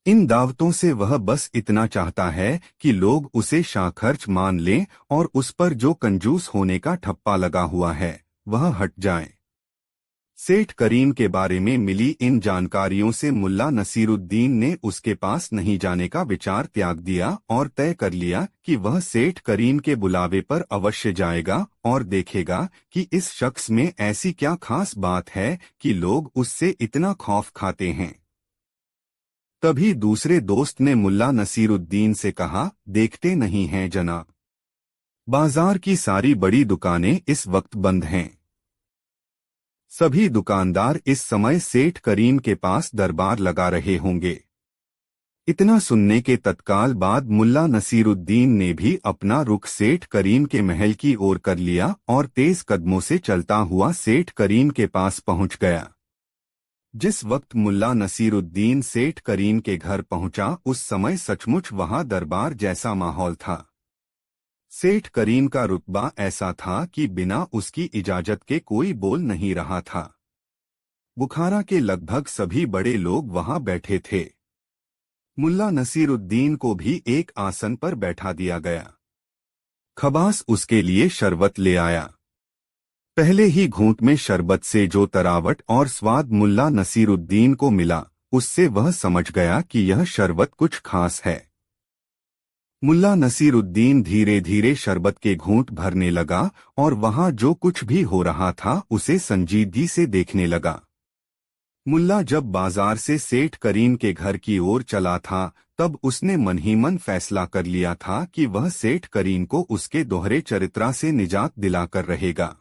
इन दावतों से वह बस इतना चाहता है कि लोग उसे शाखर्च मान लें और उस पर जो कंजूस होने का ठप्पा लगा हुआ है वह हट जाए। सेठ करीम के बारे में मिली इन जानकारियों से मुल्ला नसीरुद्दीन ने उसके पास नहीं जाने का विचार त्याग दिया और तय कर लिया कि वह सेठ करीम के बुलावे पर अवश्य जाएगा और देखेगा कि इस शख्स में ऐसी क्या खास बात है कि लोग उससे इतना खौफ खाते हैं। तभी दूसरे दोस्त ने मुल्ला नसीरुद्दीन से कहा, देखते नहीं हैं जनाब, बाजार की सारी बड़ी दुकानें इस वक्त बंद हैं। सभी दुकानदार इस समय सेठ करीम के पास दरबार लगा रहे होंगे। इतना सुनने के तत्काल बाद मुल्ला नसीरुद्दीन ने भी अपना रुख सेठ करीम के महल की ओर कर लिया और तेज कदमों से चलता हुआ सेठ करीम के पास पहुंच गया। जिस वक्त मुल्ला नसीरुद्दीन सेठ करीम के घर पहुंचा उस समय सचमुच वहां दरबार जैसा माहौल था। सेठ करीम का रुतबा ऐसा था कि बिना उसकी इजाजत के कोई बोल नहीं रहा था। बुखारा के लगभग सभी बड़े लोग वहां बैठे थे। मुल्ला नसीरुद्दीन को भी एक आसन पर बैठा दिया गया। खबास उसके लिए शरबत ले आया। पहले ही घूंट में शरबत से जो तरावट और स्वाद मुल्ला नसीरुद्दीन को मिला उससे वह समझ गया कि यह शरबत कुछ खास है। मुल्ला नसीरुद्दीन धीरे धीरे शरबत के घूंट भरने लगा और वहां जो कुछ भी हो रहा था उसे संजीदगी से देखने लगा। मुल्ला जब बाजार से सेठ करीम के घर की ओर चला था तब उसने मन ही मन फैसला कर लिया था कि वह सेठ करीम को उसके दोहरे चरित्रा से निजात दिलाकर रहेगा।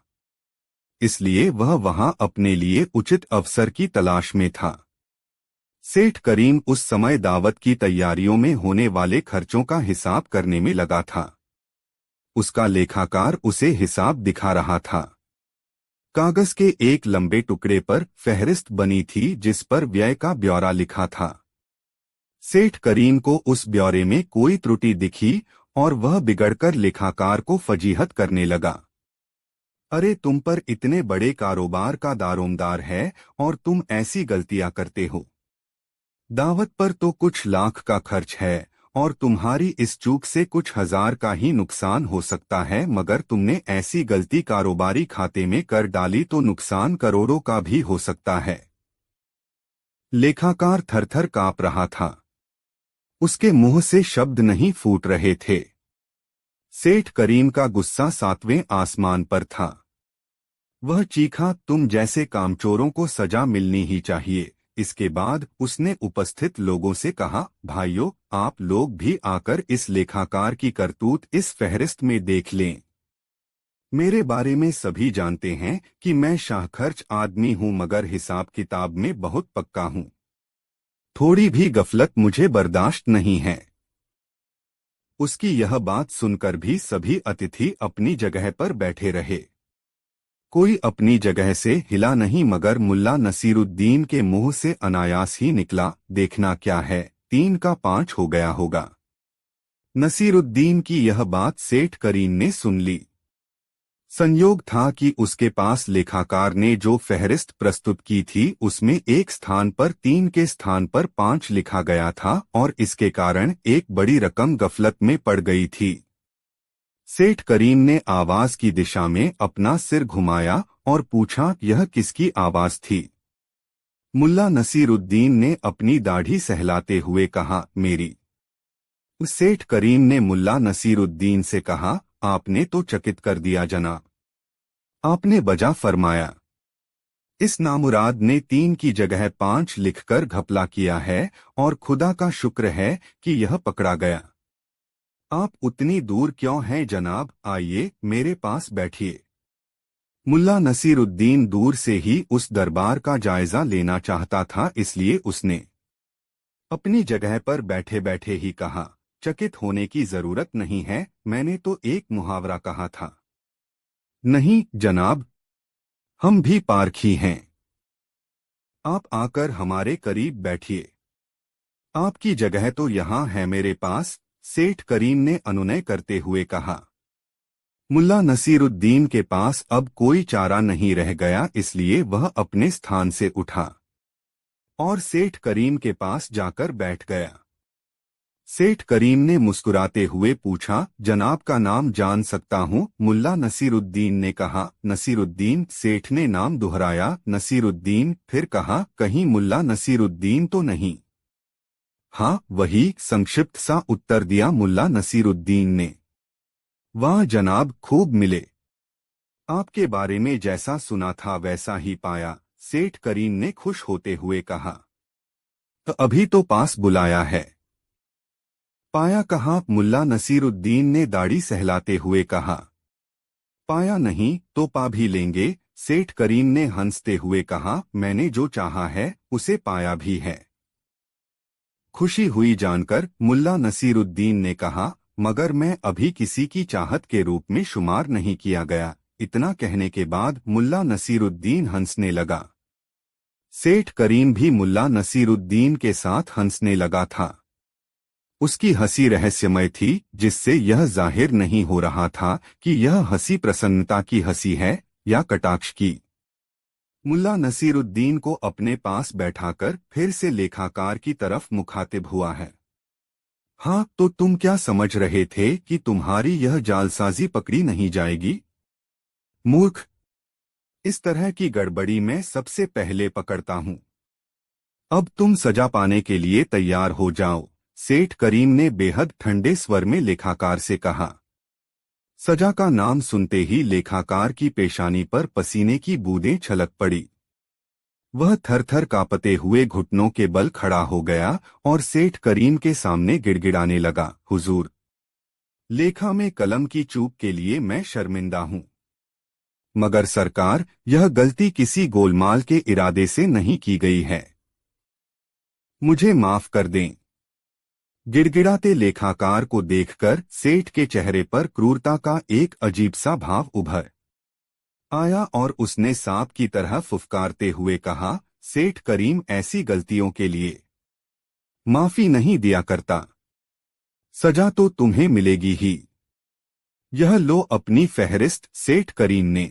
इसलिए वह वहां अपने लिए उचित अवसर की तलाश में था। सेठ करीम उस समय दावत की तैयारियों में होने वाले खर्चों का हिसाब करने में लगा था। उसका लेखाकार उसे हिसाब दिखा रहा था। कागज के एक लंबे टुकड़े पर फहरिस्त बनी थी जिस पर व्यय का ब्यौरा लिखा था। सेठ करीम को उस ब्यौरे में कोई त्रुटि दिखी और वह बिगड़कर लेखाकार को फजीहत करने लगा। अरे, तुम पर इतने बड़े कारोबार का दारोमदार है और तुम ऐसी गलतियां करते हो। दावत पर तो कुछ लाख का खर्च है और तुम्हारी इस चूक से कुछ हजार का ही नुकसान हो सकता है, मगर तुमने ऐसी गलती कारोबारी खाते में कर डाली तो नुकसान करोड़ों का भी हो सकता है। लेखाकार थरथर कांप रहा था। उसके मुंह से शब्द नहीं फूट रहे थे। सेठ करीम का गुस्सा 7वें आसमान पर था। वह चीखा, तुम जैसे कामचोरों को सजा मिलनी ही चाहिए। इसके बाद उसने उपस्थित लोगों से कहा, भाइयों, आप लोग भी आकर इस लेखाकार की करतूत इस फहरिस्त में देख लें। मेरे बारे में सभी जानते हैं कि मैं शाहखर्च आदमी हूं, मगर हिसाब किताब में बहुत पक्का हूं। थोड़ी भी गफलत मुझे बर्दाश्त नहीं है। उसकी यह बात सुनकर भी सभी अतिथि अपनी जगह पर बैठे रहे। कोई अपनी जगह से हिला नहीं, मगर मुल्ला नसीरुद्दीन के मुंह से अनायास ही निकला, देखना क्या है, 3 का 5 हो गया होगा। नसीरुद्दीन की यह बात सेठ करीम ने सुन ली। संयोग था कि उसके पास लेखाकार ने जो फहरिस्त प्रस्तुत की थी उसमें एक स्थान पर 3 के स्थान पर 5 लिखा गया था और इसके कारण एक बड़ी रकम गफलत में पड़ गई थी। सेठ करीम ने आवाज की दिशा में अपना सिर घुमाया और पूछा, यह किसकी आवाज थी? मुल्ला नसीरुद्दीन ने अपनी दाढ़ी सहलाते हुए कहा, मेरी। सेठ करीम ने मुल्ला नसीरुद्दीन से कहा, आपने तो चकित कर दिया जनाब। आपने बजा फरमाया। इस नामुराद ने 3 की जगह 5 लिखकर घपला किया है और खुदा का शुक्र है कि यह पकड़ा गया। आप उतनी दूर क्यों हैं जनाब, आइए मेरे पास बैठिए। मुल्ला नसीरुद्दीन दूर से ही उस दरबार का जायजा लेना चाहता था, इसलिए उसने अपनी जगह पर बैठे बैठे ही कहा, चकित होने की जरूरत नहीं है, मैंने तो एक मुहावरा कहा था। नहीं जनाब, हम भी पारखी हैं। आप आकर हमारे करीब बैठिए। आपकी जगह तो यहाँ है मेरे पास, सेठ करीम ने अनुनय करते हुए कहा। मुल्ला नसीरुद्दीन के पास अब कोई चारा नहीं रह गया, इसलिए वह अपने स्थान से उठा और सेठ करीम के पास जाकर बैठ गया। सेठ करीम ने मुस्कुराते हुए पूछा, जनाब का नाम जान सकता हूँ? मुल्ला नसीरुद्दीन ने कहा। नसीरुद्दीन। सेठ ने नाम दोहराया, नसीरुद्दीन, फिर कहा, कहीं मुल्ला नसीरुद्दीन तो नहीं? हाँ वही, संक्षिप्त सा उत्तर दिया मुल्ला नसीरुद्दीन ने। वाह जनाब, खूब मिले। आपके बारे में जैसा सुना था वैसा ही पाया, सेठ करीम ने खुश होते हुए कहा। तो अभी तो पास बुलाया है। पाया कहाँ? मुल्ला नसीरुद्दीन ने दाढ़ी सहलाते हुए कहा। पाया नहीं तो पा भी लेंगे, सेठ करीम ने हंसते हुए कहा, मैंने जो चाहा है उसे पाया भी है। खुशी हुई जानकर मुल्ला नसीरुद्दीन ने कहा, मगर मैं अभी किसी की चाहत के रूप में शुमार नहीं किया गया। इतना कहने के बाद मुल्ला नसीरुद्दीन हंसने लगा। सेठ करीम भी मुल्ला नसीरुद्दीन के साथ हंसने लगा था। उसकी हंसी रहस्यमय थी, जिससे यह जाहिर नहीं हो रहा था कि यह हंसी प्रसन्नता की हंसी है या कटाक्ष की। मुल्ला नसीरुद्दीन को अपने पास बैठाकर फिर से लेखाकार की तरफ मुखातिब हुआ है। हाँ, तो तुम क्या समझ रहे थे कि तुम्हारी यह जालसाजी पकड़ी नहीं जाएगी? मूर्ख, इस तरह की गड़बड़ी मैं सबसे पहले पकड़ता हूँ। अब तुम सजा पाने के लिए तैयार हो जाओ, सेठ करीम ने बेहद ठंडे स्वर में लेखाकार से कहा। सजा का नाम सुनते ही लेखाकार की पेशानी पर पसीने की बूंदें छलक पड़ी। वह थर-थर कांपते हुए घुटनों के बल खड़ा हो गया और सेठ करीम के सामने गिड़गिड़ाने लगा, हुजूर, लेखा में कलम की चूक के लिए मैं शर्मिंदा हूँ। मगर सरकार, यह गलती किसी गोलमाल के इरादे से नहीं की गई है। मुझे माफ कर दें। गिड़गिड़ाते लेखाकार को देखकर सेठ के चेहरे पर क्रूरता का एक अजीब सा भाव उभर आया और उसने सांप की तरह फुफकारते हुए कहा, सेठ करीम, ऐसी गलतियों के लिए माफी नहीं दिया करता। सजा तो तुम्हें मिलेगी ही। यह लो अपनी फहरिस्त। सेठ करीम ने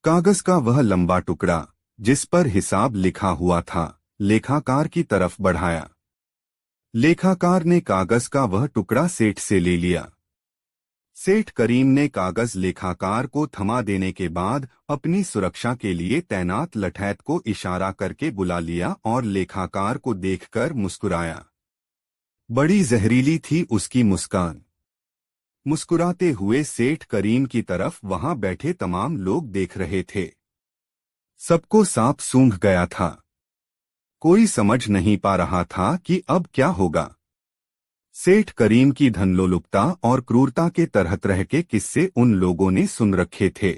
कागज का वह लंबा टुकड़ा जिस पर हिसाब लिखा हुआ था लेखाकार की तरफ बढ़ाया। लेखाकार ने कागज का वह टुकड़ा सेठ से ले लिया। सेठ करीम ने कागज लेखाकार को थमा देने के बाद अपनी सुरक्षा के लिए तैनात लठैत को इशारा करके बुला लिया और लेखाकार को देखकर मुस्कुराया। बड़ी जहरीली थी उसकी मुस्कान। मुस्कुराते हुए सेठ करीम की तरफ वहां बैठे तमाम लोग देख रहे थे। सबको सांप सूंघ गया था। कोई समझ नहीं पा रहा था कि अब क्या होगा। सेठ करीम की धनलोलुपता और क्रूरता के तरह तरह के किस्से उन लोगों ने सुन रखे थे।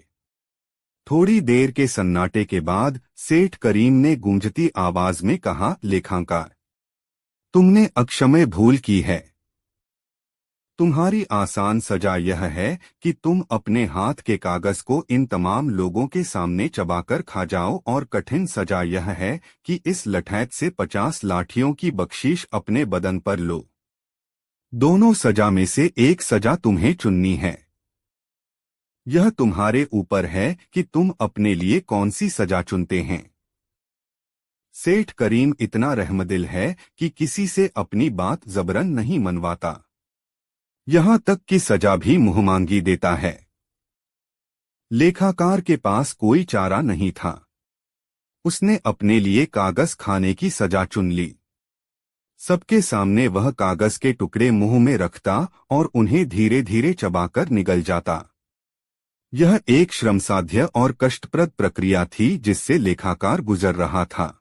थोड़ी देर के सन्नाटे के बाद सेठ करीम ने गूंजती आवाज में कहा, लेखाकार, तुमने अक्षम्य भूल की है। तुम्हारी आसान सजा यह है कि तुम अपने हाथ के कागज को इन तमाम लोगों के सामने चबाकर खा जाओ, और कठिन सजा यह है कि इस लठैत से 50 लाठियों की बख्शीश अपने बदन पर लो। दोनों सजा में से एक सजा तुम्हें चुननी है। यह तुम्हारे ऊपर है कि तुम अपने लिए कौन सी सजा चुनते हैं। सेठ करीम इतना रहमदिल है कि किसी से अपनी बात जबरन नहीं मनवाता, यहां तक कि सजा भी मुंहमांगी देता है। लेखाकार के पास कोई चारा नहीं था। उसने अपने लिए कागज खाने की सजा चुन ली। सबके सामने वह कागज के टुकड़े मुंह में रखता और उन्हें धीरे धीरे चबाकर निगल जाता। यह एक श्रमसाध्य और कष्टप्रद प्रक्रिया थी जिससे लेखाकार गुजर रहा था।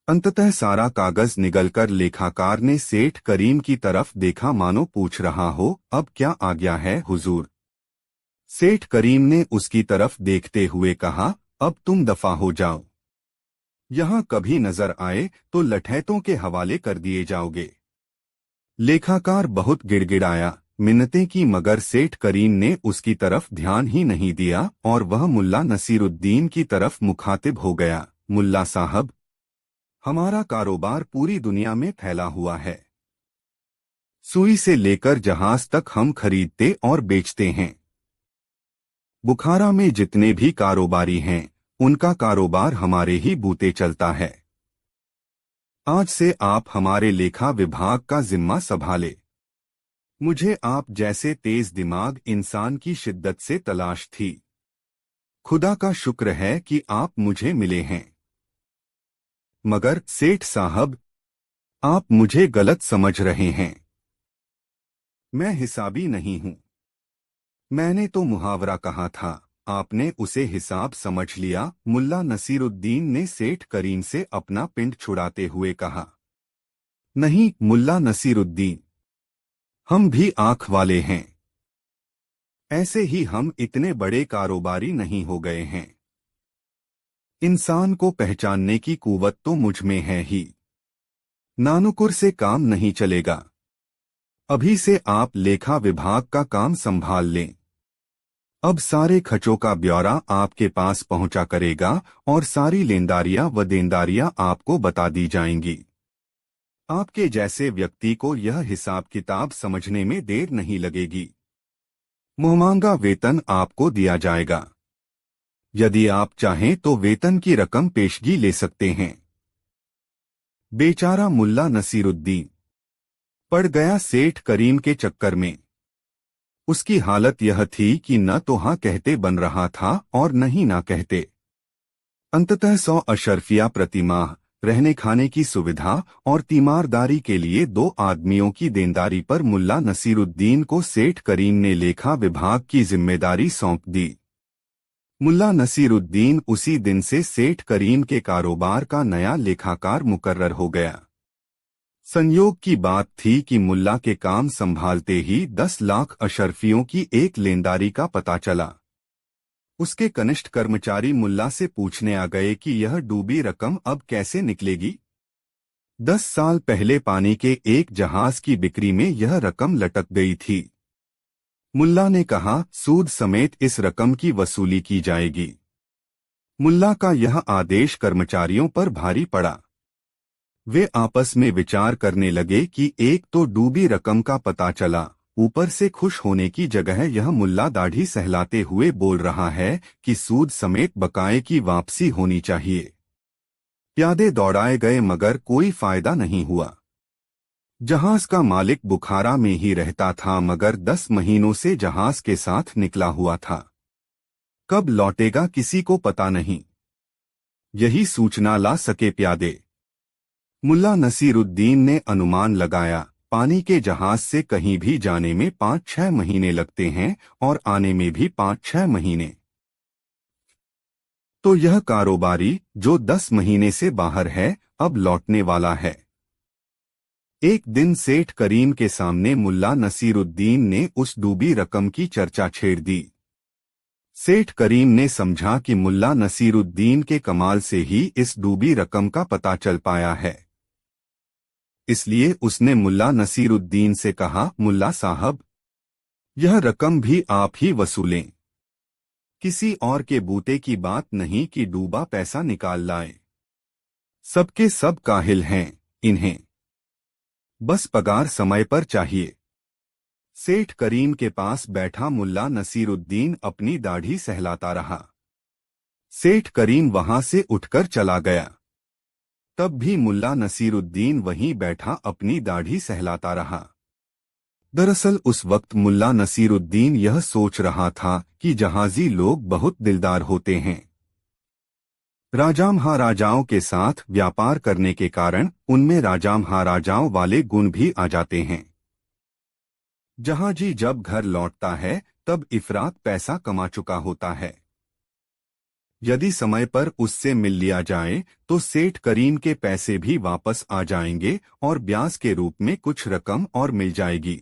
अंततः सारा कागज निगलकर लेखाकार ने सेठ करीम की तरफ देखा, मानो पूछ रहा हो, अब क्या आज्ञा है हुजूर। सेठ करीम ने उसकी तरफ देखते हुए कहा, अब तुम दफा हो जाओ। यहां कभी नजर आए तो लठैतों के हवाले कर दिए जाओगे। लेखाकार बहुत गिड़गिड़ाया, मिन्नतें की, मगर सेठ करीम ने उसकी तरफ ध्यान ही नहीं दिया और वह मुल्ला नसीरुद्दीन की तरफ मुखातिब हो गया। मुल्ला साहब, हमारा कारोबार पूरी दुनिया में फैला हुआ है। सुई से लेकर जहाज तक हम खरीदते और बेचते हैं। बुखारा में जितने भी कारोबारी हैं, उनका कारोबार हमारे ही बूते चलता है। आज से आप हमारे लेखा विभाग का जिम्मा संभाले। मुझे आप जैसे तेज दिमाग इंसान की शिद्दत से तलाश थी। खुदा का शुक्र है कि आप मुझे मिले हैं। मगर सेठ साहब, आप मुझे गलत समझ रहे हैं। मैं हिसाबी नहीं हूं। मैंने तो मुहावरा कहा था, आपने उसे हिसाब समझ लिया। मुल्ला नसीरुद्दीन ने सेठ करीम से अपना पिंड छुड़ाते हुए कहा। नहीं मुल्ला नसीरुद्दीन, हम भी आंख वाले हैं। ऐसे ही हम इतने बड़े कारोबारी नहीं हो गए हैं। इंसान को पहचानने की कुव्वत तो मुझ में है ही। नानुकुर से काम नहीं चलेगा। अभी से आप लेखा विभाग का काम संभाल लें। अब सारे खर्चों का ब्यौरा आपके पास पहुंचा करेगा और सारी लेनदारियां व देनदारियां आपको बता दी जाएंगी। आपके जैसे व्यक्ति को यह हिसाब किताब समझने में देर नहीं लगेगी। मुहमांगा वेतन आपको दिया जाएगा। यदि आप चाहें तो वेतन की रकम पेशगी ले सकते हैं। बेचारा मुल्ला नसीरुद्दीन पड़ गया सेठ करीम के चक्कर में। उसकी हालत यह थी कि न तो हाँ कहते बन रहा था और न ही ना कहते। अंततः 100 अशर्फिया प्रतिमाह रहने खाने की सुविधा और तीमारदारी के लिए 2 आदमियों की देनदारी पर मुल्ला नसीरुद्दीन को सेठ करीम ने लेखा विभाग की जिम्मेदारी सौंप दी। मुल्ला नसीरुद्दीन उसी दिन से सेठ करीम के कारोबार का नया लेखाकार मुकर्रर हो गया। संयोग की बात थी कि मुल्ला के काम संभालते ही 10 लाख अशर्फियों की एक लेनदारी का पता चला। उसके कनिष्ठ कर्मचारी मुल्ला से पूछने आ गए कि यह डूबी रकम अब कैसे निकलेगी। 10 साल पहले पानी के एक जहाज की बिक्री में यह रकम लटक गई थी। मुल्ला ने कहा, सूद समेत इस रकम की वसूली की जाएगी। मुल्ला का यह आदेश कर्मचारियों पर भारी पड़ा। वे आपस में विचार करने लगे कि एक तो डूबी रकम का पता चला, ऊपर से खुश होने की जगह यह मुल्ला दाढ़ी सहलाते हुए बोल रहा है कि सूद समेत बकाये की वापसी होनी चाहिए। प्यादे दौड़ाए गए मगर कोई फायदा नहीं हुआ। जहाज का मालिक बुखारा में ही रहता था मगर 10 महीनों से जहाज के साथ निकला हुआ था। कब लौटेगा किसी को पता नहीं। यही सूचना ला सके प्यादे। मुल्ला नसीरुद्दीन ने अनुमान लगाया, पानी के जहाज से कहीं भी जाने में 5-6 महीने लगते हैं और आने में भी 5-6 महीने। तो यह कारोबारी जो 10 महीने से बाहर है अब लौटने वाला है। एक दिन सेठ करीम के सामने मुल्ला नसीरुद्दीन ने उस डूबी रकम की चर्चा छेड़ दी। सेठ करीम ने समझा कि मुल्ला नसीरुद्दीन के कमाल से ही इस डूबी रकम का पता चल पाया है। इसलिए उसने मुल्ला नसीरुद्दीन से कहा, मुल्ला साहब, यह रकम भी आप ही वसूलें। किसी और के बूते की बात नहीं कि डूबा पैसा निकाल लाए। सबके सब काहिल हैं, इन्हें बस पगार समय पर चाहिए। सेठ करीम के पास बैठा मुल्ला नसीरुद्दीन अपनी दाढ़ी सहलाता रहा। सेठ करीम वहां से उठकर चला गया। तब भी मुल्ला नसीरुद्दीन वहीं बैठा अपनी दाढ़ी सहलाता रहा। दरअसल उस वक्त मुल्ला नसीरुद्दीन यह सोच रहा था कि जहाजी लोग बहुत दिलदार होते हैं। राजा महाराजाओं के साथ व्यापार करने के कारण उनमें राजा महाराजाओं वाले गुण भी आ जाते हैं। जहाजी जब घर लौटता है तब इफरात पैसा कमा चुका होता है। यदि समय पर उससे मिल लिया जाए तो सेठ करीम के पैसे भी वापस आ जाएंगे और ब्याज के रूप में कुछ रकम और मिल जाएगी।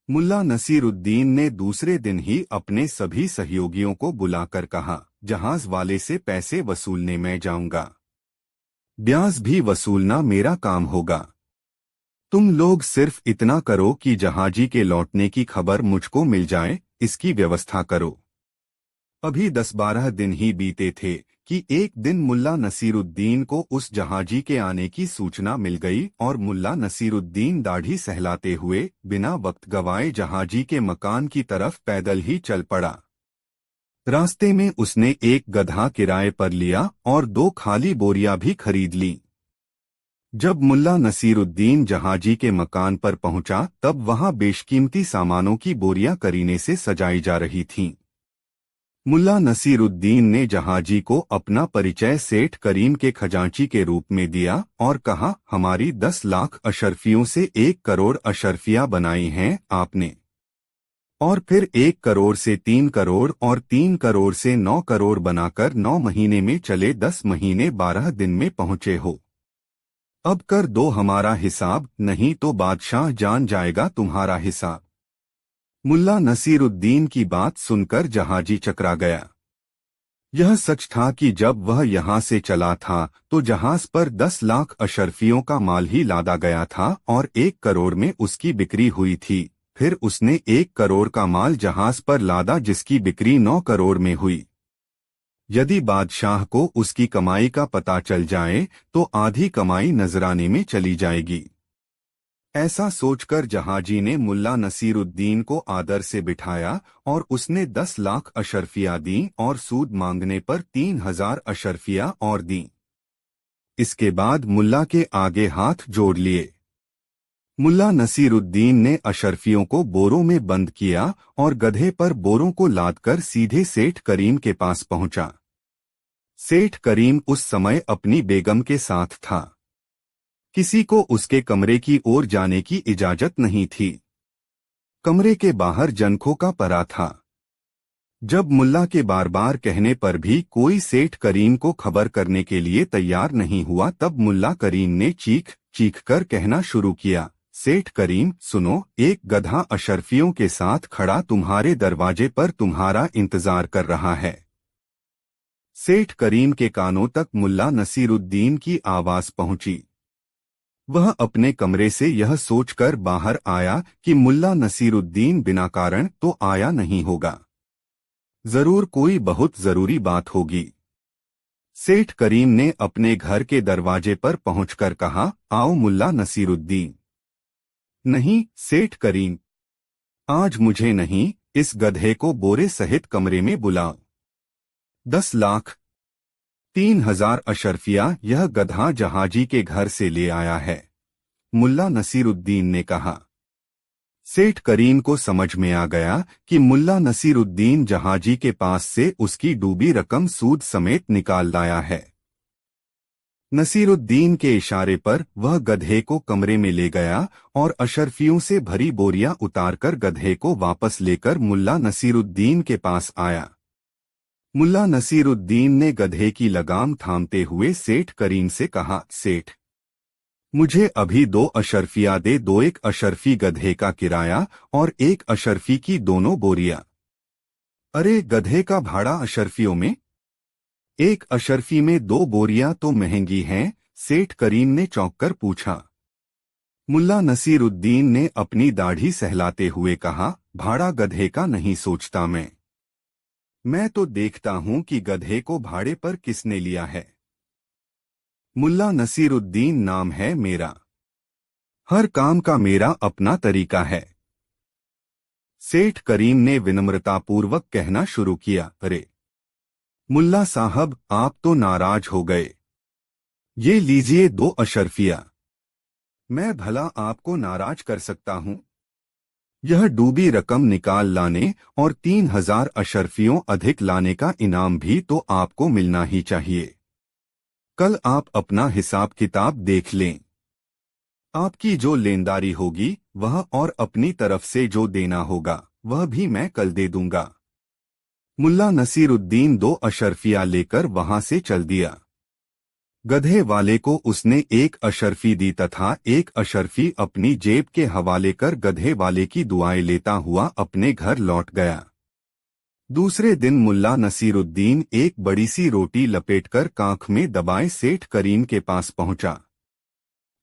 मुल्ला नसीरुद्दीन ने दूसरे दिन ही अपने सभी सहयोगियों को बुलाकर कहा, जहाज वाले से पैसे वसूलने मैं जाऊंगा। ब्याज भी वसूलना मेरा काम होगा। तुम लोग सिर्फ इतना करो कि जहाजी के लौटने की खबर मुझको मिल जाए, इसकी व्यवस्था करो। अभी 10-12 दिन ही बीते थे कि एक दिन मुल्ला नसीरुद्दीन को उस जहाजी के आने की सूचना मिल गई और मुल्ला नसीरुद्दीन दाढ़ी सहलाते हुए बिना वक्त गवाए जहाजी के मकान की तरफ पैदल ही चल पड़ा। रास्ते में उसने एक गधा किराए पर लिया और 2 खाली बोरियां भी खरीद लीं। जब मुल्ला नसीरुद्दीन जहाजी के मकान पर पहुंचा तब वहां बेशकीमती सामानों की बोरियां करीने से सजाई जा रही थीं। मुल्ला नसीरुद्दीन ने जहाजी को अपना परिचय सेठ करीम के खजांची के रूप में दिया और कहा, हमारी 10 लाख अशर्फियों से 1 करोड़ अशर्फियां बनाई हैं आपने, और फिर 1 करोड़ से 3 करोड़ और 3 करोड़ से 9 करोड़ बनाकर 9 महीने में चले 10 महीने 12 दिन में पहुंचे हो। अब कर दो हमारा हिसाब, नहीं तो बादशाह जान जाएगा तुम्हारा हिसाब। मुल्ला नसीरुद्दीन की बात सुनकर जहाजी चकरा गया। यह सच था कि जब वह यहाँ से चला था तो जहाज पर 10 लाख अशर्फियों का माल ही लादा गया था और 1 करोड़ में उसकी बिक्री हुई थी। फिर उसने 1 करोड़ का माल जहाज पर लादा जिसकी बिक्री 9 करोड़ में हुई। यदि बादशाह को उसकी कमाई का पता चल जाए तो आधी कमाई नजराने में चली जाएगी। ऐसा सोचकर जहाजी ने मुल्ला नसीरुद्दीन को आदर से बिठाया और उसने 10 लाख अशर्फियां दी और सूद मांगने पर 3000 अशर्फियां और दी। इसके बाद मुल्ला के आगे हाथ जोड़ लिए। मुल्ला नसीरुद्दीन ने अशर्फियों को बोरों में बंद किया और गधे पर बोरों को लादकर सीधे सेठ करीम के पास पहुंचा। सेठ करीम उस समय अपनी बेगम के साथ था। किसी को उसके कमरे की ओर जाने की इजाजत नहीं थी। कमरे के बाहर जनखों का परा था। जब मुल्ला के बार बार कहने पर भी कोई सेठ करीम को खबर करने के लिए तैयार नहीं हुआ तब मुल्ला करीम ने चीख कर कहना शुरू किया, सेठ करीम सुनो, एक गधा अशर्फियों के साथ खड़ा तुम्हारे दरवाजे पर तुम्हारा इंतजार कर रहा है। सेठ करीम के कानों तक मुल्ला नसीरुद्दीन की आवाज पहुंची। वह अपने कमरे से यह सोचकर बाहर आया कि मुल्ला नसीरुद्दीन बिना कारण तो आया नहीं होगा, जरूर कोई बहुत जरूरी बात होगी। सेठ करीम ने अपने घर के दरवाजे पर पहुंचकर कहा, आओ मुल्ला नसीरुद्दीन। नहीं सेठ करीम, आज मुझे नहीं, इस गधे को बोरे सहित कमरे में बुलाओ। 10 लाख 3000 अशर्फिया यह गधा जहाजी के घर से ले आया है, मुल्ला नसीरुद्दीन ने कहा। सेठ करीम को समझ में आ गया कि मुल्ला नसीरुद्दीन जहाजी के पास से उसकी डूबी रकम सूद समेत निकाल लाया है। नसीरुद्दीन के इशारे पर वह गधे को कमरे में ले गया और अशर्फियों से भरी बोरियां उतारकर गधे को वापस लेकर मुल्ला नसीरुद्दीन के पास आया। मुल्ला नसीरुद्दीन ने गधे की लगाम थामते हुए सेठ करीम से कहा, सेठ, मुझे अभी 2 अशर्फिया दे दो, 1 अशर्फी गधे का किराया और 1 अशर्फी की दोनों बोरियां। अरे, गधे का भाड़ा अशर्फियों में? 1 अशर्फी में 2 बोरियां तो महंगी हैं, सेठ करीम ने चौंककर पूछा। मुल्ला नसीरुद्दीन ने अपनी दाढ़ी सहलाते हुए कहा, भाड़ा गधे का नहीं सोचता मैं तो देखता हूं कि गधे को भाड़े पर किसने लिया है। मुल्ला नसीरुद्दीन नाम है मेरा। हर काम का मेरा अपना तरीका है। सेठ करीम ने विनम्रतापूर्वक कहना शुरू किया, अरे मुल्ला साहब, आप तो नाराज हो गए। ये लीजिए 2 अशर्फिया। मैं भला आपको नाराज कर सकता हूं? यह डूबी रकम निकाल लाने और 3000 अशर्फियों अधिक लाने का इनाम भी तो आपको मिलना ही चाहिए। कल आप अपना हिसाब किताब देख लें। आपकी जो लेनदारी होगी वह और अपनी तरफ से जो देना होगा वह भी मैं कल दे दूंगा। मुल्ला नसीरुद्दीन 2 अशर्फिया लेकर वहां से चल दिया। गधे वाले को उसने 1 अशर्फी दी तथा 1 अशर्फी अपनी जेब के हवाले कर गधे वाले की दुआएं लेता हुआ अपने घर लौट गया। दूसरे दिन मुल्ला नसीरुद्दीन एक बड़ी सी रोटी लपेटकर कांख में दबाए सेठ करीम के पास पहुंचा।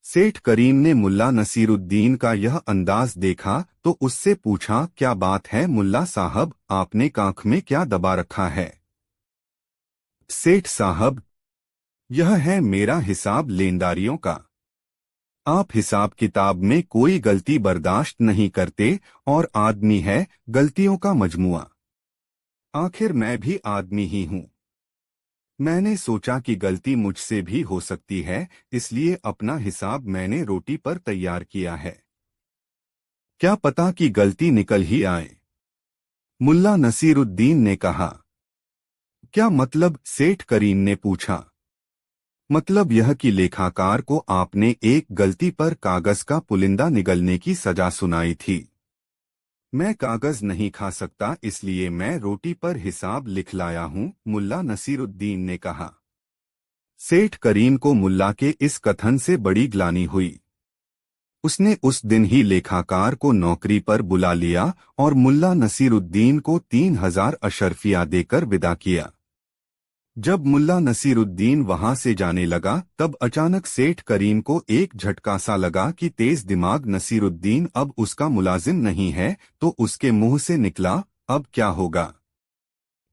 सेठ करीम ने मुल्ला नसीरुद्दीन का यह अंदाज देखा तो उससे पूछा, क्या बात है मुल्ला साहब, आपने कांख में क्या दबा रखा है? सेठ साहब, यह है मेरा हिसाब लेनदारियों का। आप हिसाब किताब में कोई गलती बर्दाश्त नहीं करते और आदमी है गलतियों का मजमुआ। आखिर मैं भी आदमी ही हूं। मैंने सोचा कि गलती मुझसे भी हो सकती है, इसलिए अपना हिसाब मैंने रोटी पर तैयार किया है। क्या पता कि गलती निकल ही आए। मुल्ला नसीरुद्दीन ने कहा। क्या मतलब? सेठ करीम ने पूछा। मतलब यह कि लेखाकार को आपने एक गलती पर कागज का पुलिंदा निगलने की सजा सुनाई थी। मैं कागज नहीं खा सकता, इसलिए मैं रोटी पर हिसाब लिख लाया हूं, मुल्ला नसीरुद्दीन ने कहा। सेठ करीम को मुल्ला के इस कथन से बड़ी ग्लानि हुई। उसने उस दिन ही लेखाकार को नौकरी पर बुला लिया और मुल्ला नसीरुद्दीन को 3000 अशर्फिया देकर विदा किया। जब मुल्ला नसीरुद्दीन वहां से जाने लगा तब अचानक सेठ करीम को एक झटका सा लगा कि तेज दिमाग नसीरुद्दीन अब उसका मुलाजिम नहीं है, तो उसके मुंह से निकला, अब क्या होगा?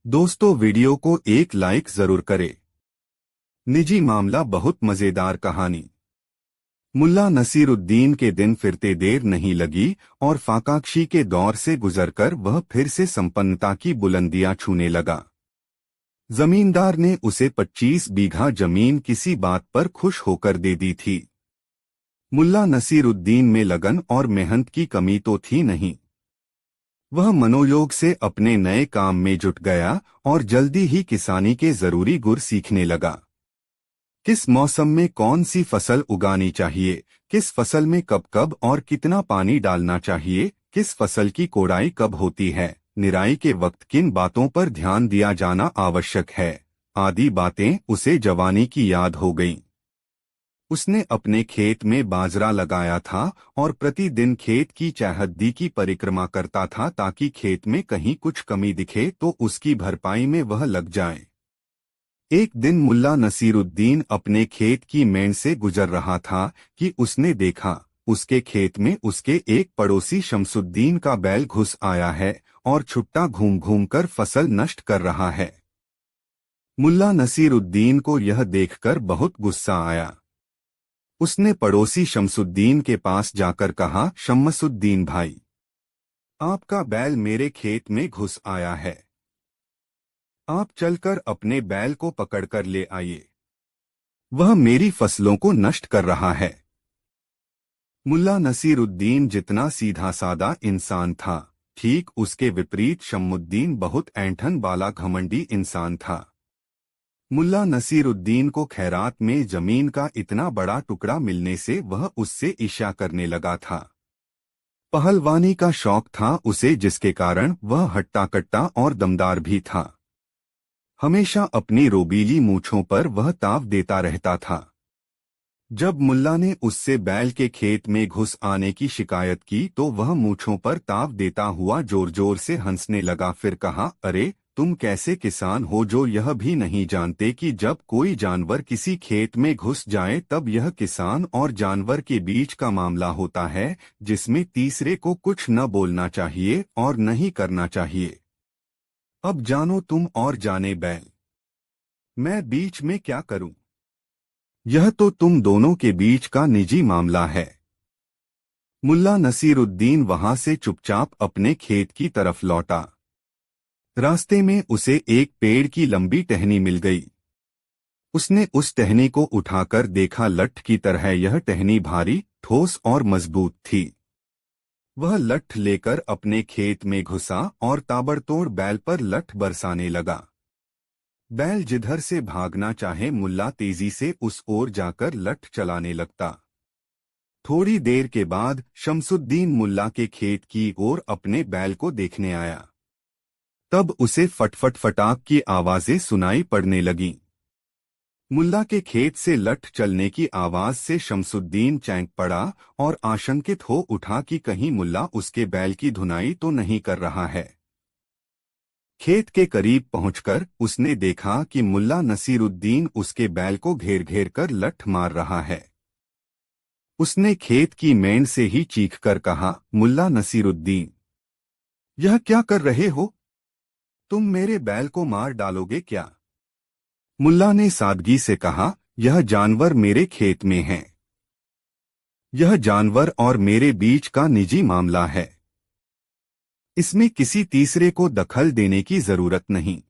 दोस्तों, वीडियो को एक लाइक जरूर करें। निजी मामला, बहुत मजेदार कहानी। मुल्ला नसीरुद्दीन के दिन फिरते देर नहीं लगी और फाकाक्षी के दौर से गुजरकर वह फिर से संपन्नता की बुलंदियां छूने लगा। जमींदार ने उसे 25 बीघा जमीन किसी बात पर खुश होकर दे दी थी। मुल्ला नसीरुद्दीन में लगन और मेहनत की कमी तो थी नहीं। वह मनोयोग से अपने नए काम में जुट गया और जल्दी ही किसानी के जरूरी गुर सीखने लगा। किस मौसम में कौन सी फसल उगानी चाहिए, किस फसल में कब कब और कितना पानी डालना चाहिए, किस फसल की कोड़ाई कब होती है, निराई के वक्त किन बातों पर ध्यान दिया जाना आवश्यक है, आदि बातें उसे जवानी की याद हो गईं। उसने अपने खेत में बाजरा लगाया था और प्रतिदिन खेत की चौहद्दी की परिक्रमा करता था ताकि खेत में कहीं कुछ कमी दिखे तो उसकी भरपाई में वह लग जाए। एक दिन मुल्ला नसीरुद्दीन अपने खेत की मेंढ से गुजर रहा था कि उसने देखा उसके खेत में उसके एक पड़ोसी शमसुद्दीन का बैल घुस आया है और छुट्टा घूम घूम कर फसल नष्ट कर रहा है। मुल्ला नसीरुद्दीन को यह देखकर बहुत गुस्सा आया। उसने पड़ोसी शमसुद्दीन के पास जाकर कहा, शमसुद्दीन भाई, आपका बैल मेरे खेत में घुस आया है। आप चलकर अपने बैल को पकड़कर ले आइए। वह मेरी फसलों को नष्ट कर रहा है। मुल्ला नसीरुद्दीन जितना सीधा सादा इंसान था, ठीक उसके विपरीत शम्मुद्दीन बहुत ऐंठन वाला घमंडी इंसान था। मुल्ला नसीरुद्दीन को खैरात में जमीन का इतना बड़ा टुकड़ा मिलने से वह उससे ईर्ष्या करने लगा था। पहलवानी का शौक था उसे, जिसके कारण वह हट्टा कट्टा और दमदार भी था। हमेशा अपनी रोबीली मूंछों पर वह ताव देता रहता था। जब मुल्ला ने उससे बैल के खेत में घुस आने की शिकायत की तो वह मूंछों पर ताव देता हुआ जोर जोर से हंसने लगा। फिर कहा, अरे तुम कैसे किसान हो जो यह भी नहीं जानते कि जब कोई जानवर किसी खेत में घुस जाए तब यह किसान और जानवर के बीच का मामला होता है, जिसमें तीसरे को कुछ न बोलना चाहिए और नहीं करना चाहिए। अब जानो तुम और जाने बैल, मैं बीच में क्या करूं? यह तो तुम दोनों के बीच का निजी मामला है। मुल्ला नसीरुद्दीन वहां से चुपचाप अपने खेत की तरफ लौटा। रास्ते में उसे एक पेड़ की लंबी टहनी मिल गई। उसने उस टहनी को उठाकर देखा। लठ की तरह यह टहनी भारी, ठोस और मजबूत थी। वह लठ लेकर अपने खेत में घुसा और ताबड़तोड़ बैल पर लठ बरसाने लगा। बैल जिधर से भागना चाहे मुल्ला तेजी से उस ओर जाकर लठ चलाने लगता। थोड़ी देर के बाद शमसुद्दीन मुल्ला के खेत की ओर अपने बैल को देखने आया। तब उसे फटफट फटाक की आवाजें सुनाई पड़ने लगीं। मुल्ला के खेत से लठ चलने की आवाज से शमसुद्दीन चौंक पड़ा और आशंकित हो उठा कि कहीं मुल्ला उसके बैल की धुनाई तो नहीं कर रहा है। खेत के करीब पहुंचकर उसने देखा कि मुल्ला नसीरुद्दीन उसके बैल को घेर घेर कर लठ मार रहा है। उसने खेत की मेंढ से ही चीखकर कहा, मुल्ला नसीरुद्दीन, यह क्या कर रहे हो? तुम मेरे बैल को मार डालोगे क्या? मुल्ला ने सादगी से कहा, यह जानवर मेरे खेत में है। यह जानवर और मेरे बीच का निजी मामला है। इसमें किसी तीसरे को दखल देने की जरूरत नहीं।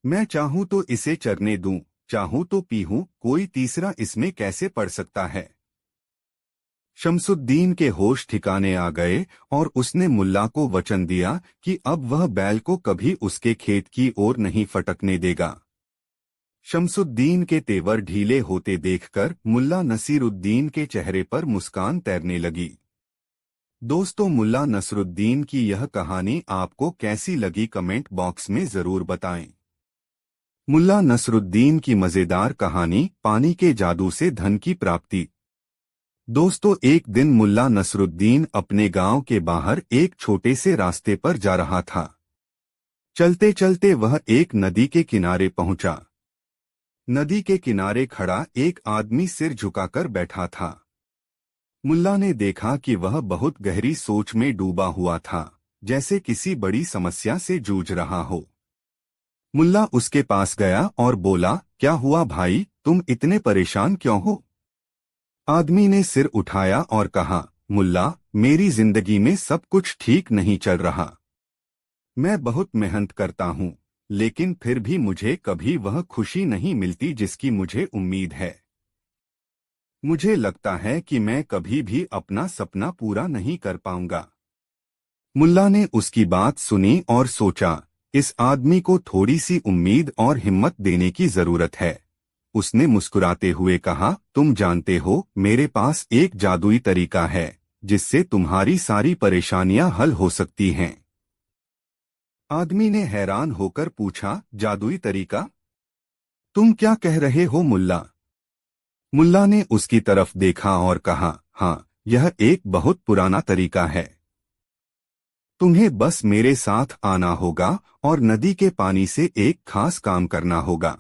मैं चाहूं तो इसे चरने दूं, चाहूं तो पीहूं, कोई तीसरा इसमें कैसे पड़ सकता है? शमसुद्दीन के होश ठिकाने आ गए और उसने मुल्ला को वचन दिया कि अब वह बैल को कभी उसके खेत की ओर नहीं फटकने देगा। शमसुद्दीन के तेवर ढीले होते देखकर मुल्ला नसीरुद्दीन के चेहरे पर मुस्कान तैरने लगी। दोस्तों, मुल्ला नसरुद्दीन की यह कहानी आपको कैसी लगी कमेंट बॉक्स में जरूर बताएं। मुल्ला नसरुद्दीन की मजेदार कहानी, पानी के जादू से धन की प्राप्ति। दोस्तों, एक दिन मुल्ला नसरुद्दीन अपने गांव के बाहर एक छोटे से रास्ते पर जा रहा था। चलते चलते वह एक नदी के किनारे पहुंचा। नदी के किनारे खड़ा एक आदमी सिर झुकाकर बैठा था। मुल्ला ने देखा कि वह बहुत गहरी सोच में डूबा हुआ था, जैसे किसी बड़ी समस्या से जूझ रहा हो। मुल्ला उसके पास गया और बोला, क्या हुआ भाई, तुम इतने परेशान क्यों हो? आदमी ने सिर उठाया और कहा, मुल्ला, मेरी जिंदगी में सब कुछ ठीक नहीं चल रहा। मैं बहुत मेहनत करता हूँ, लेकिन फिर भी मुझे कभी वह खुशी नहीं मिलती जिसकी मुझे उम्मीद है। मुझे लगता है कि मैं कभी भी अपना सपना पूरा नहीं कर पाऊंगा। मुल्ला ने उसकी बात सुनी और सोचा, इस आदमी को थोड़ी सी उम्मीद और हिम्मत देने की जरूरत है। उसने मुस्कुराते हुए कहा, तुम जानते हो, मेरे पास एक जादुई तरीका है जिससे तुम्हारी सारी परेशानियां हल हो सकती हैं। आदमी ने हैरान होकर पूछा, जादुई तरीका? तुम क्या कह रहे हो मुल्ला? मुल्ला ने उसकी तरफ देखा और कहा, हाँ, यह एक बहुत पुराना तरीका है। तुम्हें बस मेरे साथ आना होगा और नदी के पानी से एक खास काम करना होगा।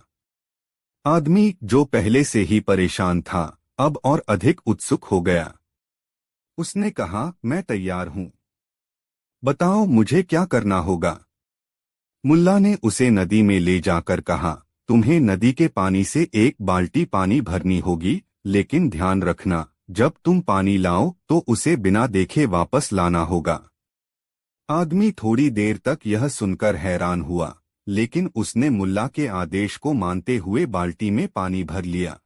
आदमी, जो पहले से ही परेशान था, अब और अधिक उत्सुक हो गया। उसने कहा, मैं तैयार हूं। बताओ मुझे क्या करना होगा। मुल्ला ने उसे नदी में ले जाकर कहा, तुम्हें नदी के पानी से एक बाल्टी पानी भरनी होगी, लेकिन ध्यान रखना, जब तुम पानी लाओ तो उसे बिना देखे वापस लाना होगा। आदमी थोड़ी देर तक यह सुनकर हैरान हुआ, लेकिन उसने मुल्ला के आदेश को मानते हुए बाल्टी में पानी भर लिया।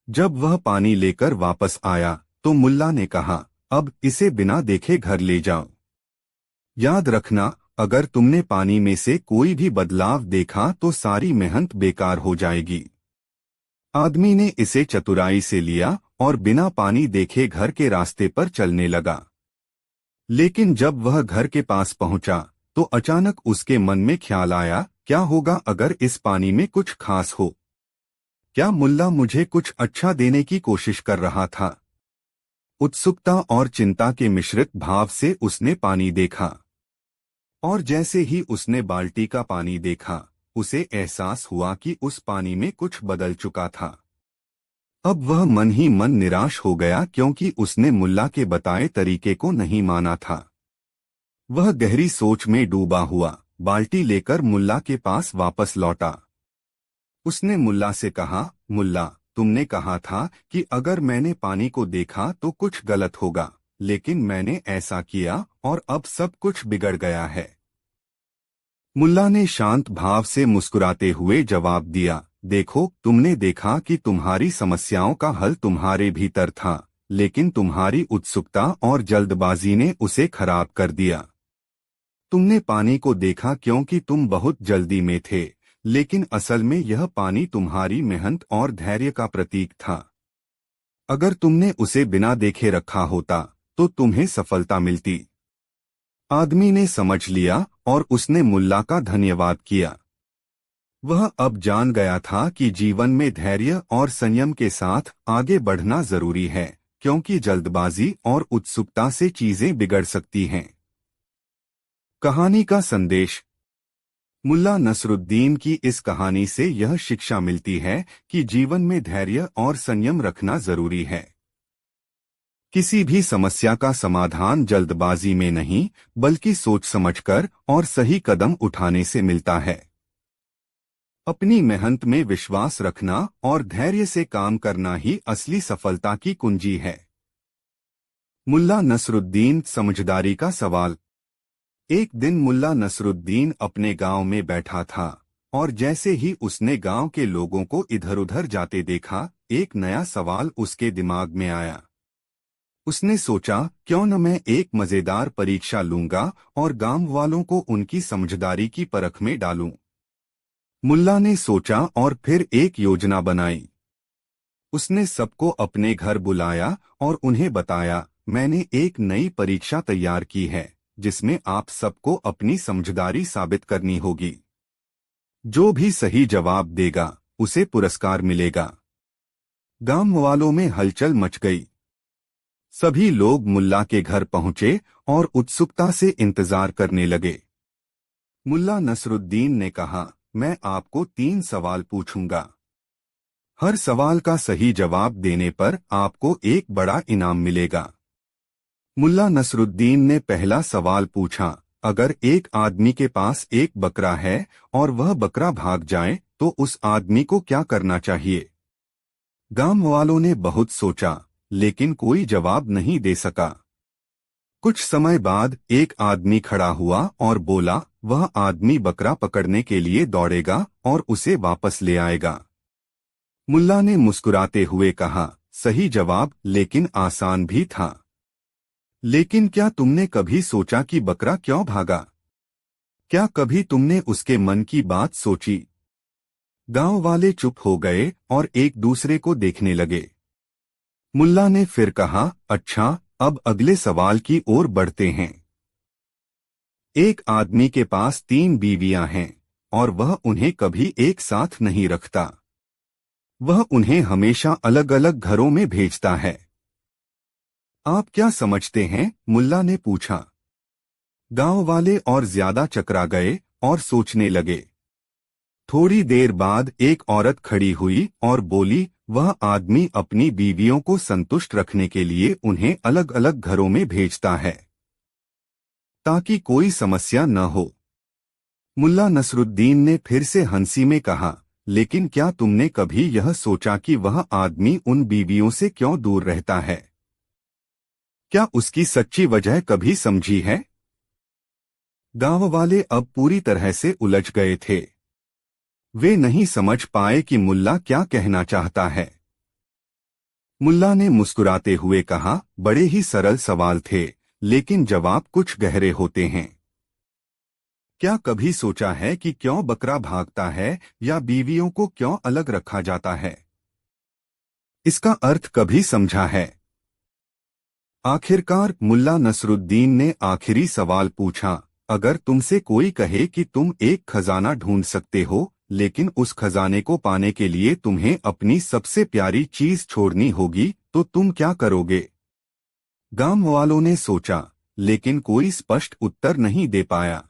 जब वह पानी लेकर वापस आया तो मुल्ला ने कहा, अब इसे बिना देखे घर ले जाओ। याद रखना, अगर तुमने पानी में से कोई भी बदलाव देखा तो सारी मेहनत बेकार हो जाएगी। आदमी ने इसे चतुराई से लिया और बिना पानी देखे घर के रास्ते पर चलने लगा। लेकिन जब वह घर के पास पहुंचा तो अचानक उसके मन में ख्याल आया क्या होगा अगर इस पानी में कुछ खास हो? क्या मुल्ला मुझे कुछ अच्छा देने की कोशिश कर रहा था? उत्सुकता और चिंता के मिश्रित भाव से उसने पानी देखा, और जैसे ही उसने बाल्टी का पानी देखा, उसे एहसास हुआ कि उस पानी में कुछ बदल चुका था। अब वह मन ही मन निराश हो गया क्योंकि उसने मुल्ला के बताए तरीके को नहीं माना था। वह गहरी सोच में डूबा हुआ बाल्टी लेकर मुल्ला के पास वापस लौटा। उसने मुल्ला से कहा, मुल्ला, तुमने कहा था कि अगर मैंने पानी को देखा तो कुछ गलत होगा, लेकिन मैंने ऐसा किया और अब सब कुछ बिगड़ गया है। मुल्ला ने शांत भाव से मुस्कुराते हुए जवाब दिया, देखो, तुमने देखा कि तुम्हारी समस्याओं का हल तुम्हारे भीतर था, लेकिन तुम्हारी उत्सुकता और जल्दबाजी ने उसे खराब कर दिया। तुमने पानी को देखा क्योंकि तुम बहुत जल्दी में थे, लेकिन असल में यह पानी तुम्हारी मेहनत और धैर्य का प्रतीक था। अगर तुमने उसे बिना देखे रखा होता तो तुम्हें सफलता मिलती। आदमी ने समझ लिया और उसने मुल्ला का धन्यवाद किया। वह अब जान गया था कि जीवन में धैर्य और संयम के साथ आगे बढ़ना जरूरी है, क्योंकि जल्दबाजी और उत्सुकता से चीजें बिगड़ सकती हैं। कहानी का संदेश। मुल्ला नसरुद्दीन की इस कहानी से यह शिक्षा मिलती है कि जीवन में धैर्य और संयम रखना जरूरी है। किसी भी समस्या का समाधान जल्दबाजी में नहीं, बल्कि सोच समझकर और सही कदम उठाने से मिलता है। अपनी मेहनत में विश्वास रखना और धैर्य से काम करना ही असली सफलता की कुंजी है। मुल्ला नसरुद्दीन समझदारी का सवाल। एक दिन मुल्ला नसरुद्दीन अपने गांव में बैठा था, और जैसे ही उसने गांव के लोगों को इधर-उधर जाते देखा, एक नया सवाल उसके दिमाग में आया। उसने सोचा, क्यों न मैं एक मजेदार परीक्षा लूंगा और गांव वालों को उनकी समझदारी की परख में डालूं। मुल्ला ने सोचा और फिर एक योजना बनाई। उसने सबको अपने घर बुलाया और उन्हें बताया, मैंने एक नई परीक्षा तैयार की है, जिसमें आप सबको अपनी समझदारी साबित करनी होगी। जो भी सही जवाब देगा, उसे पुरस्कार मिलेगा। गांव वालों में हलचल मच गई। सभी लोग मुल्ला के घर पहुंचे और उत्सुकता से इंतजार करने लगे। मुल्ला नसरुद्दीन ने कहा, मैं आपको 3 सवाल पूछूंगा। हर सवाल का सही जवाब देने पर आपको एक बड़ा इनाम मिलेगा। मुल्ला नसरुद्दीन ने पहला सवाल पूछा, अगर एक आदमी के पास एक बकरा है और वह बकरा भाग जाए तो उस आदमी को क्या करना चाहिए? गांव वालों ने बहुत सोचा, लेकिन कोई जवाब नहीं दे सका। कुछ समय बाद एक आदमी खड़ा हुआ और बोला, वह आदमी बकरा पकड़ने के लिए दौड़ेगा और उसे वापस ले आएगा। मुल्ला ने मुस्कुराते हुए कहा, सही जवाब, लेकिन आसान भी था। लेकिन क्या तुमने कभी सोचा कि बकरा क्यों भागा? क्या कभी तुमने उसके मन की बात सोची? गांव वाले चुप हो गए और एक दूसरे को देखने लगे। मुल्ला ने फिर कहा, अच्छा, अब अगले सवाल की ओर बढ़ते हैं। एक आदमी के पास 3 बीवियां हैं और वह उन्हें कभी एक साथ नहीं रखता। वह उन्हें हमेशा अलग अलग घरों में भेजता है। आप क्या समझते हैं? मुल्ला ने पूछा। गांव वाले और ज्यादा चकरा गए और सोचने लगे। थोड़ी देर बाद एक औरत खड़ी हुई और बोली, वह आदमी अपनी बीवियों को संतुष्ट रखने के लिए उन्हें अलग अलग घरों में भेजता है, ताकि कोई समस्या न हो। मुल्ला नसरुद्दीन ने फिर से हंसी में कहा, लेकिन क्या तुमने कभी यह सोचा कि वह आदमी उन बीवियों से क्यों दूर रहता है? क्या उसकी सच्ची वजह कभी समझी है? गांव वाले अब पूरी तरह से उलझ गए थे। वे नहीं समझ पाए कि मुल्ला क्या कहना चाहता है। मुल्ला ने मुस्कुराते हुए कहा, बड़े ही सरल सवाल थे, लेकिन जवाब कुछ गहरे होते हैं। क्या कभी सोचा है कि क्यों बकरा भागता है या बीवियों को क्यों अलग रखा जाता है? इसका अर्थ कभी समझा है? आखिरकार मुल्ला नसरुद्दीन ने आखिरी सवाल पूछा, अगर तुमसे कोई कहे कि तुम एक खजाना ढूंढ सकते हो, लेकिन उस खजाने को पाने के लिए तुम्हें अपनी सबसे प्यारी चीज छोड़नी होगी, तो तुम क्या करोगे? गांव वालों ने सोचा, लेकिन कोई स्पष्ट उत्तर नहीं दे पाया।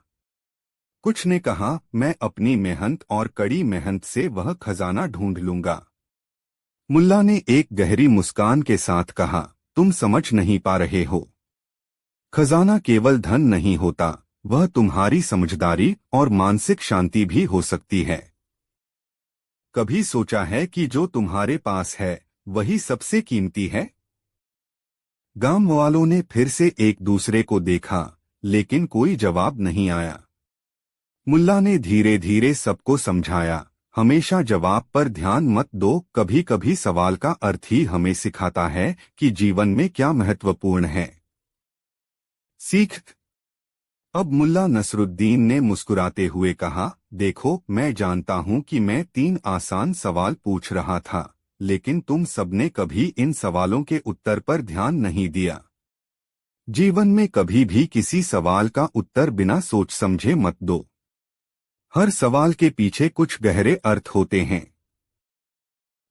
कुछ ने कहा, मैं अपनी मेहनत और कड़ी मेहनत से वह खजाना ढूंढ लूंगा। मुल्ला ने एक गहरी मुस्कान के साथ कहा, तुम समझ नहीं पा रहे हो। खजाना केवल धन नहीं होता, वह तुम्हारी समझदारी और मानसिक शांति भी हो सकती है। कभी सोचा है कि जो तुम्हारे पास है वही सबसे कीमती है? गांव वालों ने फिर से एक दूसरे को देखा, लेकिन कोई जवाब नहीं आया। मुल्ला ने धीरे धीरे सबको समझाया, हमेशा जवाब पर ध्यान मत दो, कभी कभी सवाल का अर्थ ही हमें सिखाता है कि जीवन में क्या महत्वपूर्ण है। सीख। अब मुल्ला नसरुद्दीन ने मुस्कुराते हुए कहा, देखो, मैं जानता हूं कि मैं 3 आसान सवाल पूछ रहा था, लेकिन तुम सबने कभी इन सवालों के उत्तर पर ध्यान नहीं दिया। जीवन में कभी भी किसी सवाल का उत्तर बिना सोच समझे मत दो। हर सवाल के पीछे कुछ गहरे अर्थ होते हैं।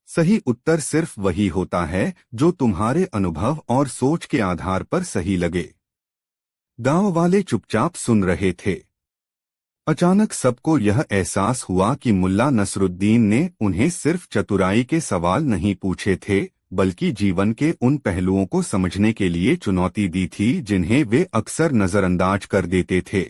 सही उत्तर सिर्फ वही होता है जो तुम्हारे अनुभव और सोच के आधार पर सही लगे। गांव वाले चुपचाप सुन रहे थे। अचानक सबको यह एहसास हुआ कि मुल्ला नसरुद्दीन ने उन्हें सिर्फ चतुराई के सवाल नहीं पूछे थे, बल्कि जीवन के उन पहलुओं को समझने के लिए चुनौती दी थी जिन्हें वे अक्सर नजरअंदाज कर देते थे।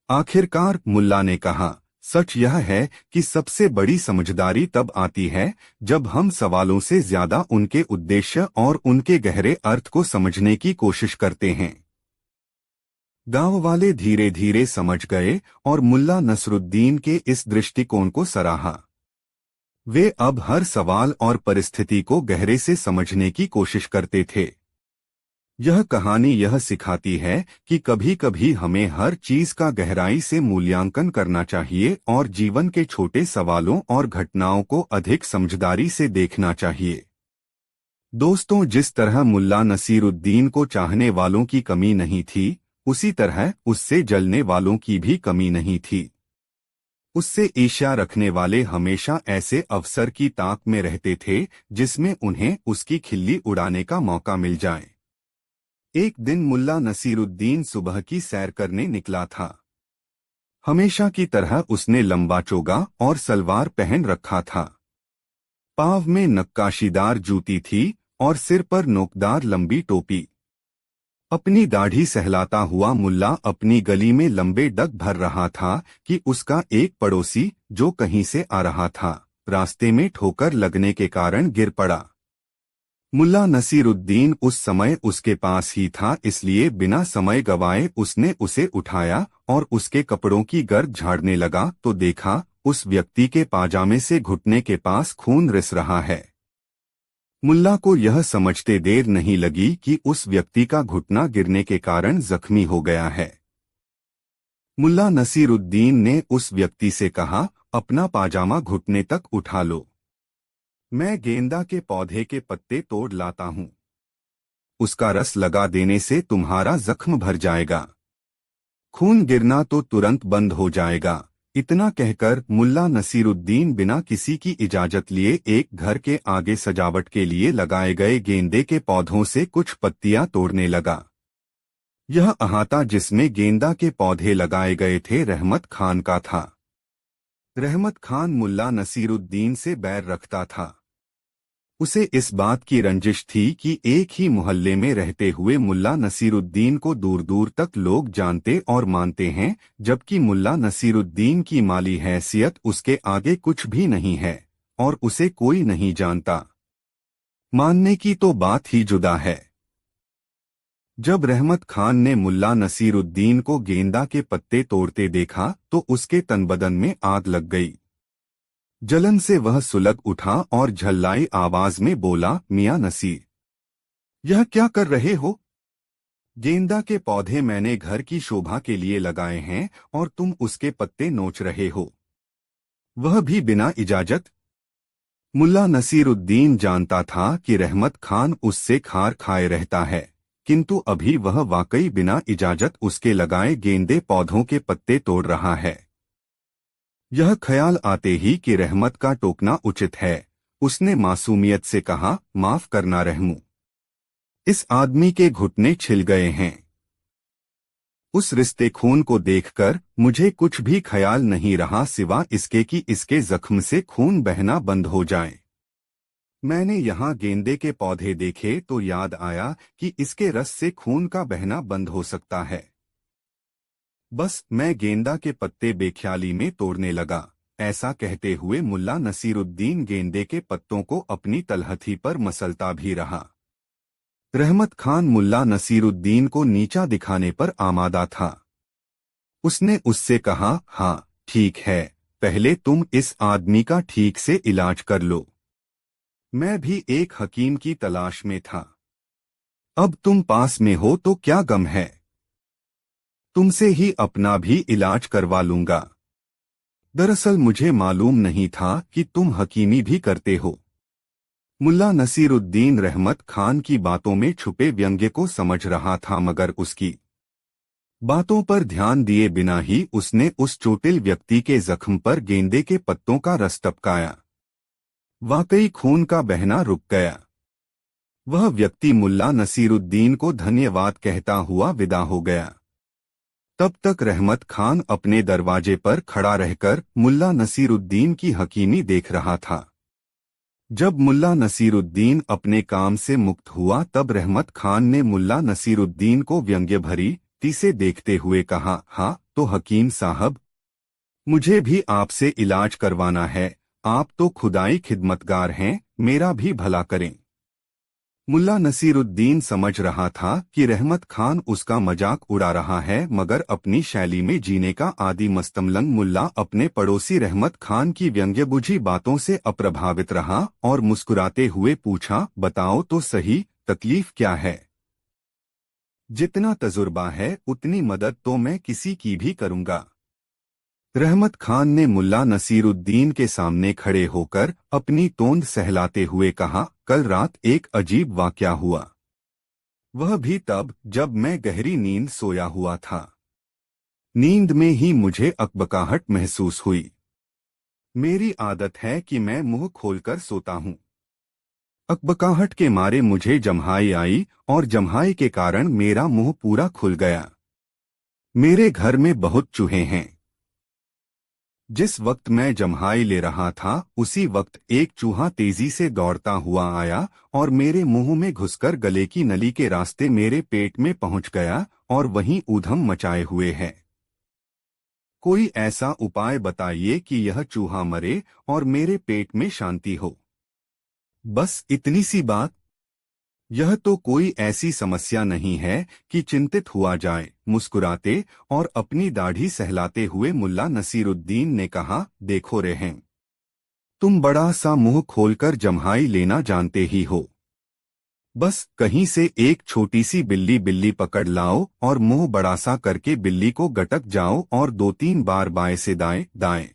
आखिरकार मुल्ला ने कहा, सच यह है कि सबसे बड़ी समझदारी तब आती है जब हम सवालों से ज्यादा उनके उद्देश्य और उनके गहरे अर्थ को समझने की कोशिश करते हैं। गांव वाले धीरे धीरे समझ गए और मुल्ला नसरुद्दीन के इस दृष्टिकोण को सराहा। वे अब हर सवाल और परिस्थिति को गहरे से समझने की कोशिश करते थे। यह कहानी यह सिखाती है कि कभी कभी हमें हर चीज का गहराई से मूल्यांकन करना चाहिए और जीवन के छोटे सवालों और घटनाओं को अधिक समझदारी से देखना चाहिए। दोस्तों, जिस तरह मुल्ला नसीरुद्दीन को चाहने वालों की कमी नहीं थी, उसी तरह उससे जलने वालों की भी कमी नहीं थी। उससे ईर्ष्या रखने वाले हमेशा ऐसे अवसर की ताक में रहते थे जिसमें उन्हें उसकी खिल्ली उड़ाने का मौका मिल जाए। एक दिन मुल्ला नसीरुद्दीन सुबह की सैर करने निकला था। हमेशा की तरह उसने लंबा चोगा और सलवार पहन रखा था। पाँव में नक्काशीदार जूती थी और सिर पर नोकदार लंबी टोपी। अपनी दाढ़ी सहलाता हुआ मुल्ला अपनी गली में लंबे डग भर रहा था कि उसका एक पड़ोसी, जो कहीं से आ रहा था, रास्ते में ठोकर लगने के कारण गिर पड़ा। मुल्ला नसीरुद्दीन उस समय उसके पास ही था, इसलिए बिना समय गवाए उसने उसे उठाया और उसके कपड़ों की गर्द झाड़ने लगा तो देखा उस व्यक्ति के पाजामे से घुटने के पास खून रिस रहा है। मुल्ला को यह समझते देर नहीं लगी कि उस व्यक्ति का घुटना गिरने के कारण जख्मी हो गया है। मुल्ला नसीरुद्दीन ने उस व्यक्ति से कहा, अपना पाजामा घुटने तक उठा लो, मैं गेंदा के पौधे के पत्ते तोड़ लाता हूँ। उसका रस लगा देने से तुम्हारा जख्म भर जाएगा, खून गिरना तो तुरंत बंद हो जाएगा। इतना कहकर मुल्ला नसीरुद्दीन बिना किसी की इजाजत लिए एक घर के आगे सजावट के लिए लगाए गए गेंदे के पौधों से कुछ पत्तियां तोड़ने लगा। यह अहाता जिसमें गेंदा के पौधे लगाए गए थे रहमत खान का था। रहमत खान मुल्ला नसीरुद्दीन से बैर रखता था। उसे इस बात की रंजिश थी कि एक ही मोहल्ले में रहते हुए मुल्ला नसीरुद्दीन को दूर दूर तक लोग जानते और मानते हैं, जबकि मुल्ला नसीरुद्दीन की माली हैसियत उसके आगे कुछ भी नहीं है और उसे कोई नहीं जानता। मानने की तो बात ही जुदा है। जब रहमत खान ने मुल्ला नसीरुद्दीन को गेंदा के पत्ते तोड़ते देखा तो उसके तन बदन में आग लग गई। जलन से वह सुलग उठा और झल्लाई आवाज में बोला, मियां नसीर, यह क्या कर रहे हो? गेंदा के पौधे मैंने घर की शोभा के लिए लगाए हैं और तुम उसके पत्ते नोच रहे हो, वह भी बिना इजाजत। मुल्ला नसीरुद्दीन जानता था कि रहमत खान उससे खार खाए रहता है, किंतु अभी वह वाकई बिना इजाजत उसके लगाए गेंदे पौधों के पत्ते तोड़ रहा है। यह ख्याल आते ही कि रहमत का टोकना उचित है, उसने मासूमियत से कहा, माफ करना रहमू, इस आदमी के घुटने छिल गए हैं। उस रिश्ते खून को देखकर मुझे कुछ भी ख्याल नहीं रहा सिवा इसके कि इसके जख्म से खून बहना बंद हो जाए। मैंने यहाँ गेंदे के पौधे देखे तो याद आया कि इसके रस से खून का बहना बंद हो सकता है। बस मैं गेंदा के पत्ते बेख्याली में तोड़ने लगा। ऐसा कहते हुए मुल्ला नसीरुद्दीन गेंदे के पत्तों को अपनी तलहथी पर मसलता भी रहा। रहमत खान मुल्ला नसीरुद्दीन को नीचा दिखाने पर आमादा था। उसने उससे कहा, हाँ ठीक है, पहले तुम इस आदमी का ठीक से इलाज कर लो। मैं भी एक हकीम की तलाश में था। अब तुम पास में हो तो क्या गम है, तुमसे ही अपना भी इलाज करवा लूंगा। दरअसल मुझे मालूम नहीं था कि तुम हकीमी भी करते हो। मुल्ला नसीरुद्दीन रहमत खान की बातों में छुपे व्यंग्य को समझ रहा था, मगर उसकी बातों पर ध्यान दिए बिना ही उसने उस चोटिल व्यक्ति के जख्म पर गेंदे के पत्तों का रस टपकाया। वाकई खून का बहना रुक गया। वह व्यक्ति मुल्ला नसीरुद्दीन को धन्यवाद कहता हुआ विदा हो गया। तब तक रहमत खान अपने दरवाजे पर खड़ा रहकर मुल्ला नसीरुद्दीन की हकीमी देख रहा था। जब मुल्ला नसीरुद्दीन अपने काम से मुक्त हुआ तब रहमत खान ने मुल्ला नसीरुद्दीन को व्यंग्य भरी से देखते हुए कहा, हाँ तो हकीम साहब, मुझे भी आपसे इलाज करवाना है। आप तो खुदाई खिदमतगार हैं, मेरा भी भला करें। मुल्ला नसीरुद्दीन समझ रहा था कि रहमत खान उसका मजाक उड़ा रहा है, मगर अपनी शैली में जीने का आदि मस्तमलंग मुल्ला अपने पड़ोसी रहमत खान की व्यंग्यबुझी बातों से अप्रभावित रहा और मुस्कुराते हुए पूछा, बताओ तो सही, तकलीफ क्या है? जितना तजुर्बा है उतनी मदद तो मैं किसी की भी करूंगा। रहमत खान ने मुल्ला नसीरुद्दीन के सामने खड़े होकर अपनी तोंद सहलाते हुए कहा, कल रात एक अजीब वाकया हुआ। वह भी तब जब मैं गहरी नींद सोया हुआ था। नींद में ही मुझे अकबकाहट महसूस हुई। मेरी आदत है कि मैं मुंह खोलकर सोता हूं। अकबकाहट के मारे मुझे जम्हाई आई और जम्हाई के कारण मेरा मुंह पूरा खुल गया। मेरे घर में बहुत चूहे हैं। जिस वक्त मैं जम्हाई ले रहा था उसी वक्त एक चूहा तेजी से दौड़ता हुआ आया और मेरे मुंह में घुसकर गले की नली के रास्ते मेरे पेट में पहुंच गया और वहीं ऊधम मचाए हुए है। कोई ऐसा उपाय बताइए कि यह चूहा मरे और मेरे पेट में शांति हो। बस इतनी सी बात। यह तो कोई ऐसी समस्या नहीं है कि चिंतित हुआ जाए। मुस्कुराते और अपनी दाढ़ी सहलाते हुए मुल्ला नसीरुद्दीन ने कहा, देखो रहम, तुम बड़ा सा मुंह खोलकर जम्हाई लेना जानते ही हो। बस कहीं से एक छोटी सी बिल्ली पकड़ लाओ और मुंह बड़ा सा करके बिल्ली को गटक जाओ और 2-3 बार बाएं से दाएं, दाएं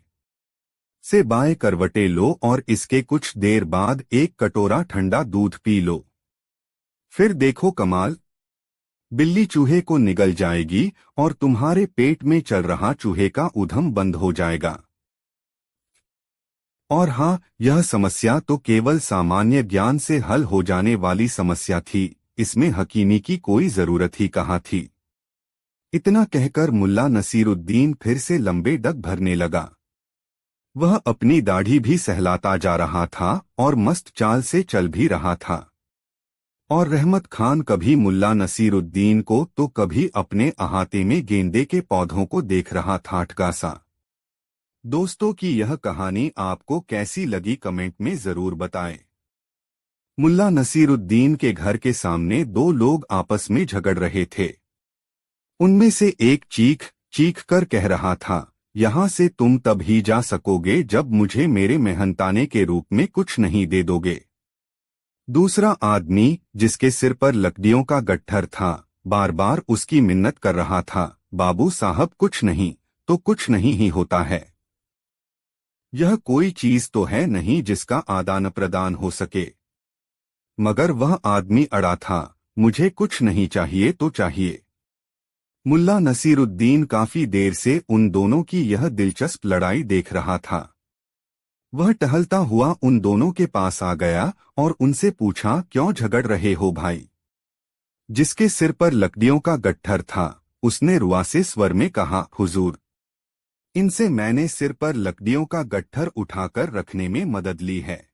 से बाएं करवटे लो और इसके कुछ देर बाद एक कटोरा ठंडा दूध पी लो। फिर देखो कमाल, बिल्ली चूहे को निगल जाएगी और तुम्हारे पेट में चल रहा चूहे का ऊधम बंद हो जाएगा। और हाँ, यह समस्या तो केवल सामान्य ज्ञान से हल हो जाने वाली समस्या थी, इसमें हकीमी की कोई जरूरत ही कहाँ थी। इतना कहकर मुल्ला नसीरुद्दीन फिर से लंबे डग भरने लगा। वह अपनी दाढ़ी भी सहलाता जा रहा था और मस्त चाल से चल भी रहा था। और रहमत खान कभी मुल्ला नसीरुद्दीन को तो कभी अपने अहाते में गेंदे के पौधों को देख रहा था ठगासा। दोस्तों की यह कहानी आपको कैसी लगी कमेंट में जरूर बताएं। मुल्ला नसीरुद्दीन के घर के सामने 2 लोग आपस में झगड़ रहे थे। उनमें से एक चीख कर कह रहा था, यहाँ से तुम तब ही जा सकोगे जब मुझे मेरे मेहनताने के रूप में कुछ नहीं दे दोगे। दूसरा आदमी, जिसके सिर पर लकड़ियों का गट्ठर था, बार बार उसकी मिन्नत कर रहा था, बाबू साहब कुछ नहीं तो कुछ नहीं ही होता है। यह कोई चीज तो है नहीं जिसका आदान प्रदान हो सके। मगर वह आदमी अड़ा था। मुझे कुछ नहीं चाहिए तो चाहिए। मुल्ला नसीरुद्दीन काफी देर से उन दोनों की यह दिलचस्प लड़ाई देख रहा था। वह टहलता हुआ उन दोनों के पास आ गया और उनसे पूछा, क्यों झगड़ रहे हो भाई? जिसके सिर पर लकड़ियों का गट्ठर था, उसने रुआसे स्वर में कहा, हुजूर, इनसे मैंने सिर पर लकड़ियों का गट्ठर उठाकर रखने में मदद ली है।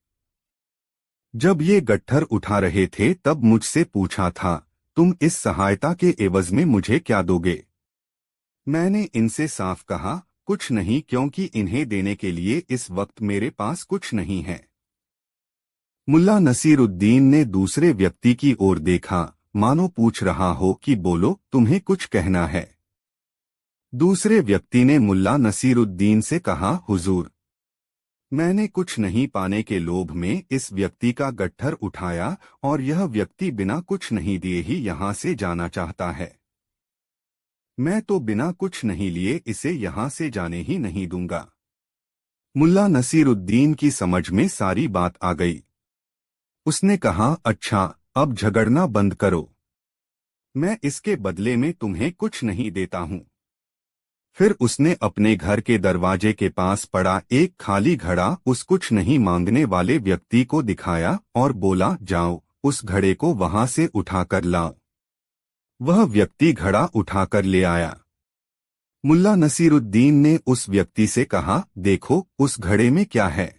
जब ये गट्ठर उठा रहे थे तब मुझसे पूछा था, तुम इस सहायता के एवज में मुझे क्या दोगे? मैंने इनसे साफ कहा, कुछ नहीं, क्योंकि इन्हें देने के लिए इस वक्त मेरे पास कुछ नहीं है। मुल्ला नसीरुद्दीन ने दूसरे व्यक्ति की ओर देखा, मानो पूछ रहा हो कि बोलो, तुम्हें कुछ कहना है? दूसरे व्यक्ति ने मुल्ला नसीरुद्दीन से कहा, हुजूर, मैंने कुछ नहीं पाने के लोभ में इस व्यक्ति का गट्ठर उठाया और यह व्यक्ति बिना कुछ नहीं दिए ही यहाँ से जाना चाहता है। मैं तो बिना कुछ नहीं लिए इसे यहाँ से जाने ही नहीं दूंगा। मुल्ला नसीरुद्दीन की समझ में सारी बात आ गई। उसने कहा, अच्छा, अब झगड़ना बंद करो। मैं इसके बदले में तुम्हें कुछ नहीं देता हूँ। फिर उसने अपने घर के दरवाजे के पास पड़ा एक खाली घड़ा उस कुछ नहीं मांगने वाले व्यक्ति को दिखाया और बोला, जाओ, उस घड़े को वहां से उठाकर लाओ। वह व्यक्ति घड़ा उठाकर ले आया। मुल्ला नसीरुद्दीन ने उस व्यक्ति से कहा, देखो, उस घड़े में क्या है?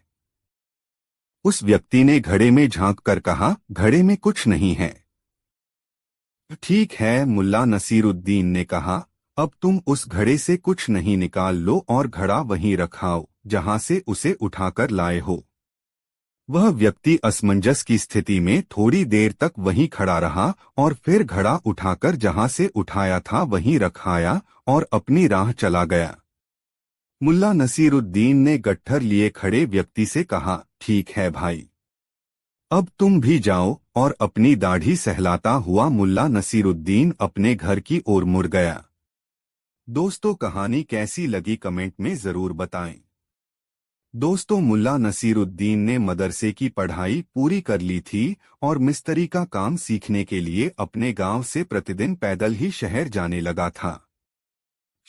उस व्यक्ति ने घड़े में झांक कर कहा, घड़े में कुछ नहीं है। ठीक है, मुल्ला नसीरुद्दीन ने कहा, अब तुम उस घड़े से कुछ नहीं निकाल लो और घड़ा वहीं रखाओ जहां से उसे उठाकर लाए हो। वह व्यक्ति असमंजस की स्थिति में थोड़ी देर तक वहीं खड़ा रहा और फिर घड़ा उठाकर जहां से उठाया था वहीं रखाया और अपनी राह चला गया। मुल्ला नसीरुद्दीन ने गट्ठर लिए खड़े व्यक्ति से कहा, ठीक है भाई, अब तुम भी जाओ, और अपनी दाढ़ी सहलाता हुआ मुल्ला नसीरुद्दीन अपने घर की ओर मुड़ गया। दोस्तों, कहानी कैसी लगी कमेंट में जरूर बताएं। दोस्तों, मुल्ला नसीरुद्दीन ने मदरसे की पढ़ाई पूरी कर ली थी और मिस्त्री का काम सीखने के लिए अपने गांव से प्रतिदिन पैदल ही शहर जाने लगा था।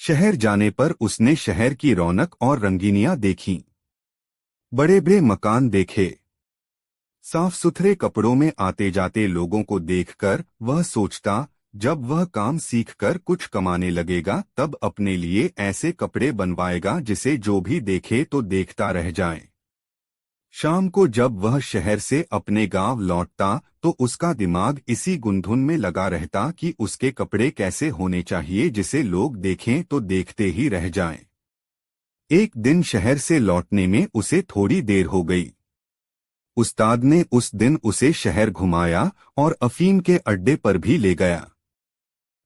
शहर जाने पर उसने शहर की रौनक और रंगीनियां देखीं। बड़े बड़े मकान देखे। साफ सुथरे कपड़ों में आते जाते लोगों को देखकर वह सोचता, जब वह काम सीखकर कुछ कमाने लगेगा तब अपने लिए ऐसे कपड़े बनवाएगा जिसे जो भी देखे तो देखता रह जाए। शाम को जब वह शहर से अपने गांव लौटता तो उसका दिमाग इसी गुंधुन में लगा रहता कि उसके कपड़े कैसे होने चाहिए जिसे लोग देखें तो देखते ही रह जाएं। एक दिन शहर से लौटने में उसे थोड़ी देर हो गई। उस्ताद ने उस दिन उसे शहर घुमाया और अफीम के अड्डे पर भी ले गया।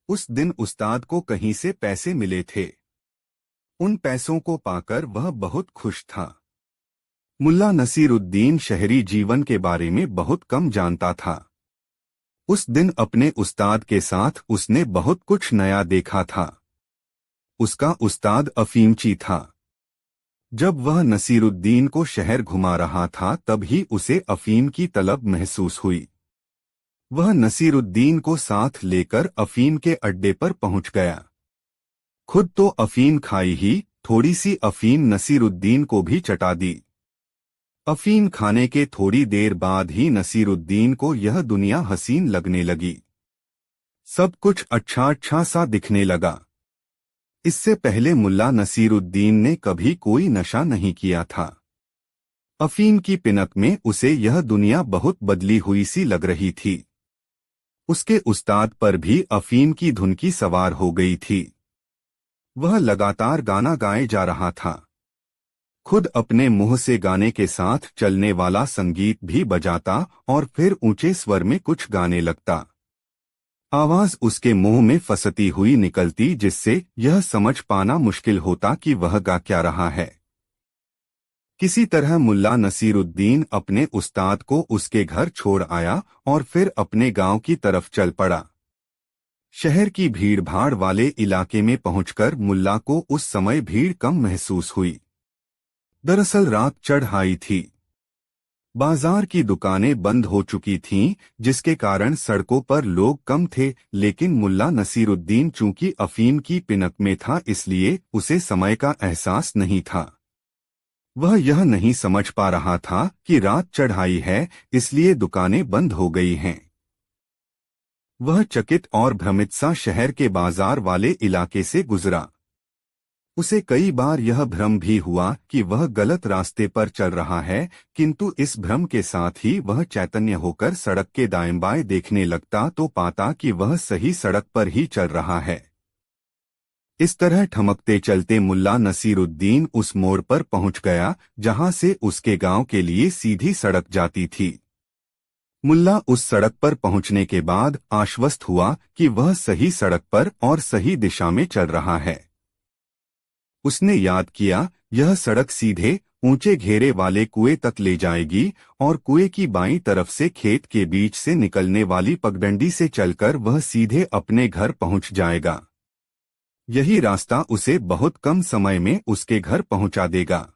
उस दिन उस्ताद को कहीं से पैसे मिले थे। उन पैसों को पाकर वह बहुत खुश था। मुल्ला नसीरुद्दीन शहरी जीवन के बारे में बहुत कम जानता था। उस दिन अपने उस्ताद के साथ उसने बहुत कुछ नया देखा था। उसका उस्ताद अफीमची था। जब वह नसीरुद्दीन को शहर घुमा रहा था तभी उसे अफीम की तलब महसूस हुई। वह नसीरुद्दीन को साथ लेकर अफीम के अड्डे पर पहुंच गया। खुद तो अफीम खाई ही, थोड़ी सी अफीम नसीरुद्दीन को भी चटा दी। अफीम खाने के थोड़ी देर बाद ही नसीरुद्दीन को यह दुनिया हसीन लगने लगी। सब कुछ अच्छा अच्छा सा दिखने लगा। इससे पहले मुल्ला नसीरुद्दीन ने कभी कोई नशा नहीं किया था। अफीम की पिनक में उसे यह दुनिया बहुत बदली हुई सी लग रही थी। उसके उस्ताद पर भी अफीम की धुन की सवार हो गई थी। वह लगातार गाना गाए जा रहा था। खुद अपने मुंह से गाने के साथ चलने वाला संगीत भी बजाता और फिर ऊंचे स्वर में कुछ गाने लगता। आवाज उसके मुंह में फंसती हुई निकलती जिससे यह समझ पाना मुश्किल होता कि वह गा क्या रहा है। किसी तरह मुल्ला नसीरुद्दीन अपने उस्ताद को उसके घर छोड़ आया और फिर अपने गांव की तरफ चल पड़ा। शहर की भीड़ भाड़ वाले इलाके में पहुंचकर मुल्ला को उस समय भीड़ कम महसूस हुई। दरअसल रात चढ़ आई थी। बाजार की दुकानें बंद हो चुकी थीं, जिसके कारण सड़कों पर लोग कम थे, लेकिन मुल्ला नसीरुद्दीन चूंकि अफीम की पिनक में था इसलिए उसे समय का एहसास नहीं था। वह यह नहीं समझ पा रहा था कि रात चढ़ाई है, इसलिए दुकानें बंद हो गई हैं। वह चकित और भ्रमित सा शहर के बाजार वाले इलाके से गुजरा। उसे कई बार यह भ्रम भी हुआ कि वह गलत रास्ते पर चल रहा है, किंतु इस भ्रम के साथ ही वह चैतन्य होकर सड़क के दाएं बाएं देखने लगता तो पाता कि वह सही सड़क पर ही चल रहा है। इस तरह ठमकते चलते मुल्ला नसीरुद्दीन उस मोड़ पर पहुंच गया जहां से उसके गांव के लिए सीधी सड़क जाती थी। मुल्ला उस सड़क पर पहुंचने के बाद आश्वस्त हुआ कि वह सही सड़क पर और सही दिशा में चल रहा है। उसने याद किया, यह सड़क सीधे ऊंचे घेरे वाले कुएं तक ले जाएगी और कुएं की बाईं तरफ से खेत के बीच से निकलने वाली पगडंडी से चलकर वह सीधे अपने घर पहुंच जाएगा। यही रास्ता उसे बहुत कम समय में उसके घर पहुंचा देगा।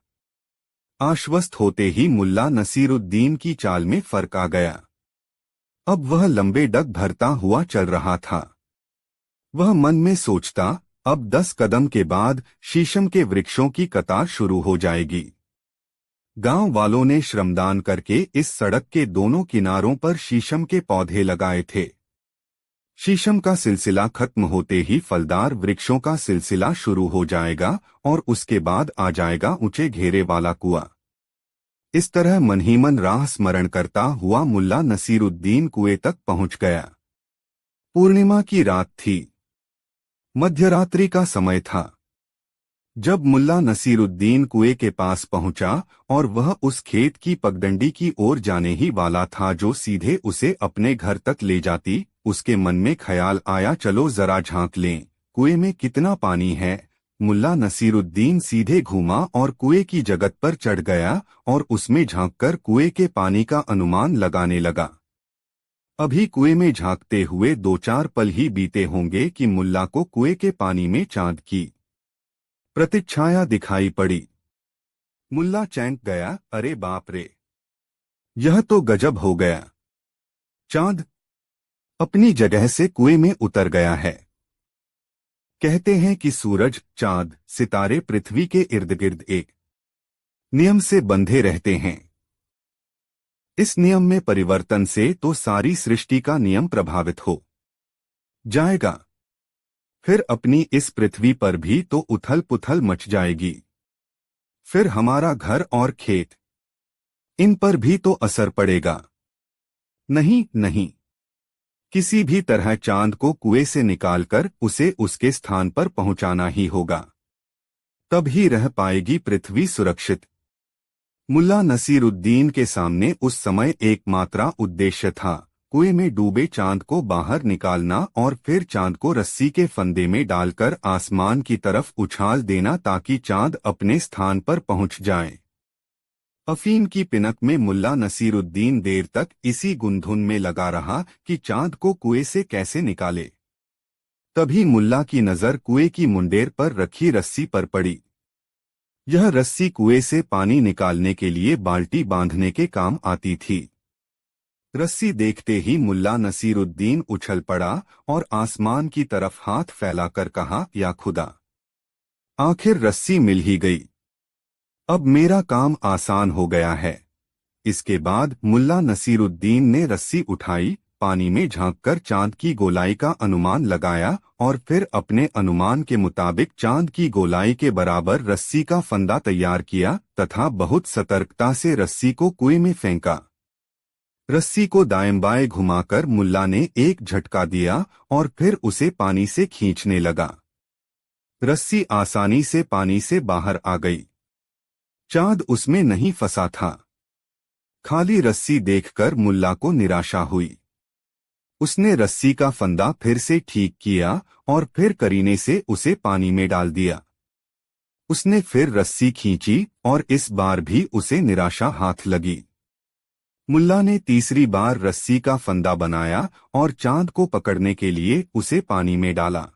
आश्वस्त होते ही मुल्ला नसीरुद्दीन की चाल में फर्क आ गया। अब वह लंबे डग भरता हुआ चल रहा था। वह मन में सोचता, अब 10 कदम के बाद शीशम के वृक्षों की कतार शुरू हो जाएगी। गांव वालों ने श्रमदान करके इस सड़क के दोनों किनारों पर शीशम के पौधे लगाए थे। शीशम का सिलसिला खत्म होते ही फलदार वृक्षों का सिलसिला शुरू हो जाएगा और उसके बाद आ जाएगा ऊंचे घेरे वाला कुआं। इस तरह मन ही मन राह स्मरण करता हुआ मुल्ला नसीरुद्दीन कुएं तक पहुंच गया। पूर्णिमा की रात थी। मध्यरात्रि का समय था। जब मुल्ला नसीरुद्दीन कुएं के पास पहुंचा और वह उस खेत की पगडंडी की ओर जाने ही वाला था जो सीधे उसे अपने घर तक ले जाती, उसके मन में ख्याल आया, चलो जरा झांक लें, कुएं में कितना पानी है। मुल्ला नसीरुद्दीन सीधे घूमा और कुएं की जगत पर चढ़ गया और उसमें झांककर कुएं के पानी का अनुमान लगाने लगा। अभी कुएं में झांकते हुए 2-4 पल ही बीते होंगे कि मुल्ला को कुएं के पानी में चांद की प्रतिच्छाया दिखाई पड़ी। मुल्ला चौंक गया, अरे बाप रे, यह तो गजब हो गया। चांद अपनी जगह से कुएं में उतर गया है। कहते हैं कि सूरज, चांद, सितारे पृथ्वी के इर्द गिर्द एक नियम से बंधे रहते हैं। इस नियम में परिवर्तन से तो सारी सृष्टि का नियम प्रभावित हो जाएगा। फिर अपनी इस पृथ्वी पर भी तो उथल पुथल मच जाएगी। फिर हमारा घर और खेत, इन पर भी तो असर पड़ेगा। नहीं नहीं, किसी भी तरह चांद को कुएं से निकालकर उसे उसके स्थान पर पहुंचाना ही होगा, तब ही रह पाएगी पृथ्वी सुरक्षित। मुल्ला नसीरुद्दीन के सामने उस समय एकमात्र उद्देश्य था, कुएं में डूबे चांद को बाहर निकालना और फिर चांद को रस्सी के फंदे में डालकर आसमान की तरफ उछाल देना ताकि चांद अपने स्थान पर पहुंच जाए। अफीम की पिनक में मुल्ला नसीरुद्दीन देर तक इसी गुंधुन में लगा रहा कि चांद को कुएं से कैसे निकाले। तभी मुल्ला की नजर कुएं की मुंडेर पर रखी रस्सी पर पड़ी। यह रस्सी कुएं से पानी निकालने के लिए बाल्टी बांधने के काम आती थी। रस्सी देखते ही मुल्ला नसीरुद्दीन उछल पड़ा और आसमान की तरफ हाथ फैलाकर कहा, या खुदा, आखिर रस्सी मिल ही गई। अब मेरा काम आसान हो गया है। इसके बाद मुल्ला नसीरुद्दीन ने रस्सी उठाई, पानी में झांककर चांद की गोलाई का अनुमान लगाया और फिर अपने अनुमान के मुताबिक चांद की गोलाई के बराबर रस्सी का फंदा तैयार किया तथा बहुत सतर्कता से रस्सी को कुएं में फेंका। रस्सी को दाएं बाएं घुमाकर मुल्ला ने एक झटका दिया और फिर उसे पानी से खींचने लगा। रस्सी आसानी से पानी से बाहर आ गई। चांद उसमें नहीं फंसा था। खाली रस्सी देखकर मुल्ला को निराशा हुई। उसने रस्सी का फंदा फिर से ठीक किया और फिर करीने से उसे पानी में डाल दिया। उसने फिर रस्सी खींची और इस बार भी उसे निराशा हाथ लगी। मुल्ला ने तीसरी बार रस्सी का फंदा बनाया और चांद को पकड़ने के लिए उसे पानी में डाला।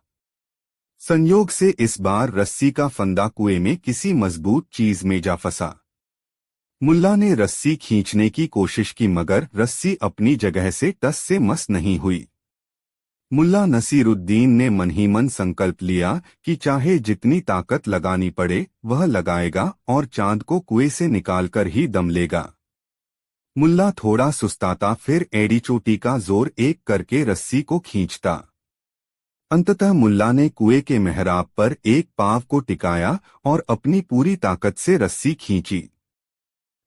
संयोग से इस बार रस्सी का फंदा कुएं में किसी मजबूत चीज में जा फंसा। मुल्ला ने रस्सी खींचने की कोशिश की मगर रस्सी अपनी जगह से टस से मस नहीं हुई। मुल्ला नसीरुद्दीन ने मन ही मन संकल्प लिया कि चाहे जितनी ताकत लगानी पड़े वह लगाएगा और चांद को कुएं से निकालकर ही दम लेगा। मुल्ला थोड़ा सुस्ताता फिर एड़ी चोटी का जोर एक करके रस्सी को खींचता। अंततः मुल्ला ने कुएं के मेहराब पर एक पांव को टिकाया और अपनी पूरी ताकत से रस्सी खींची।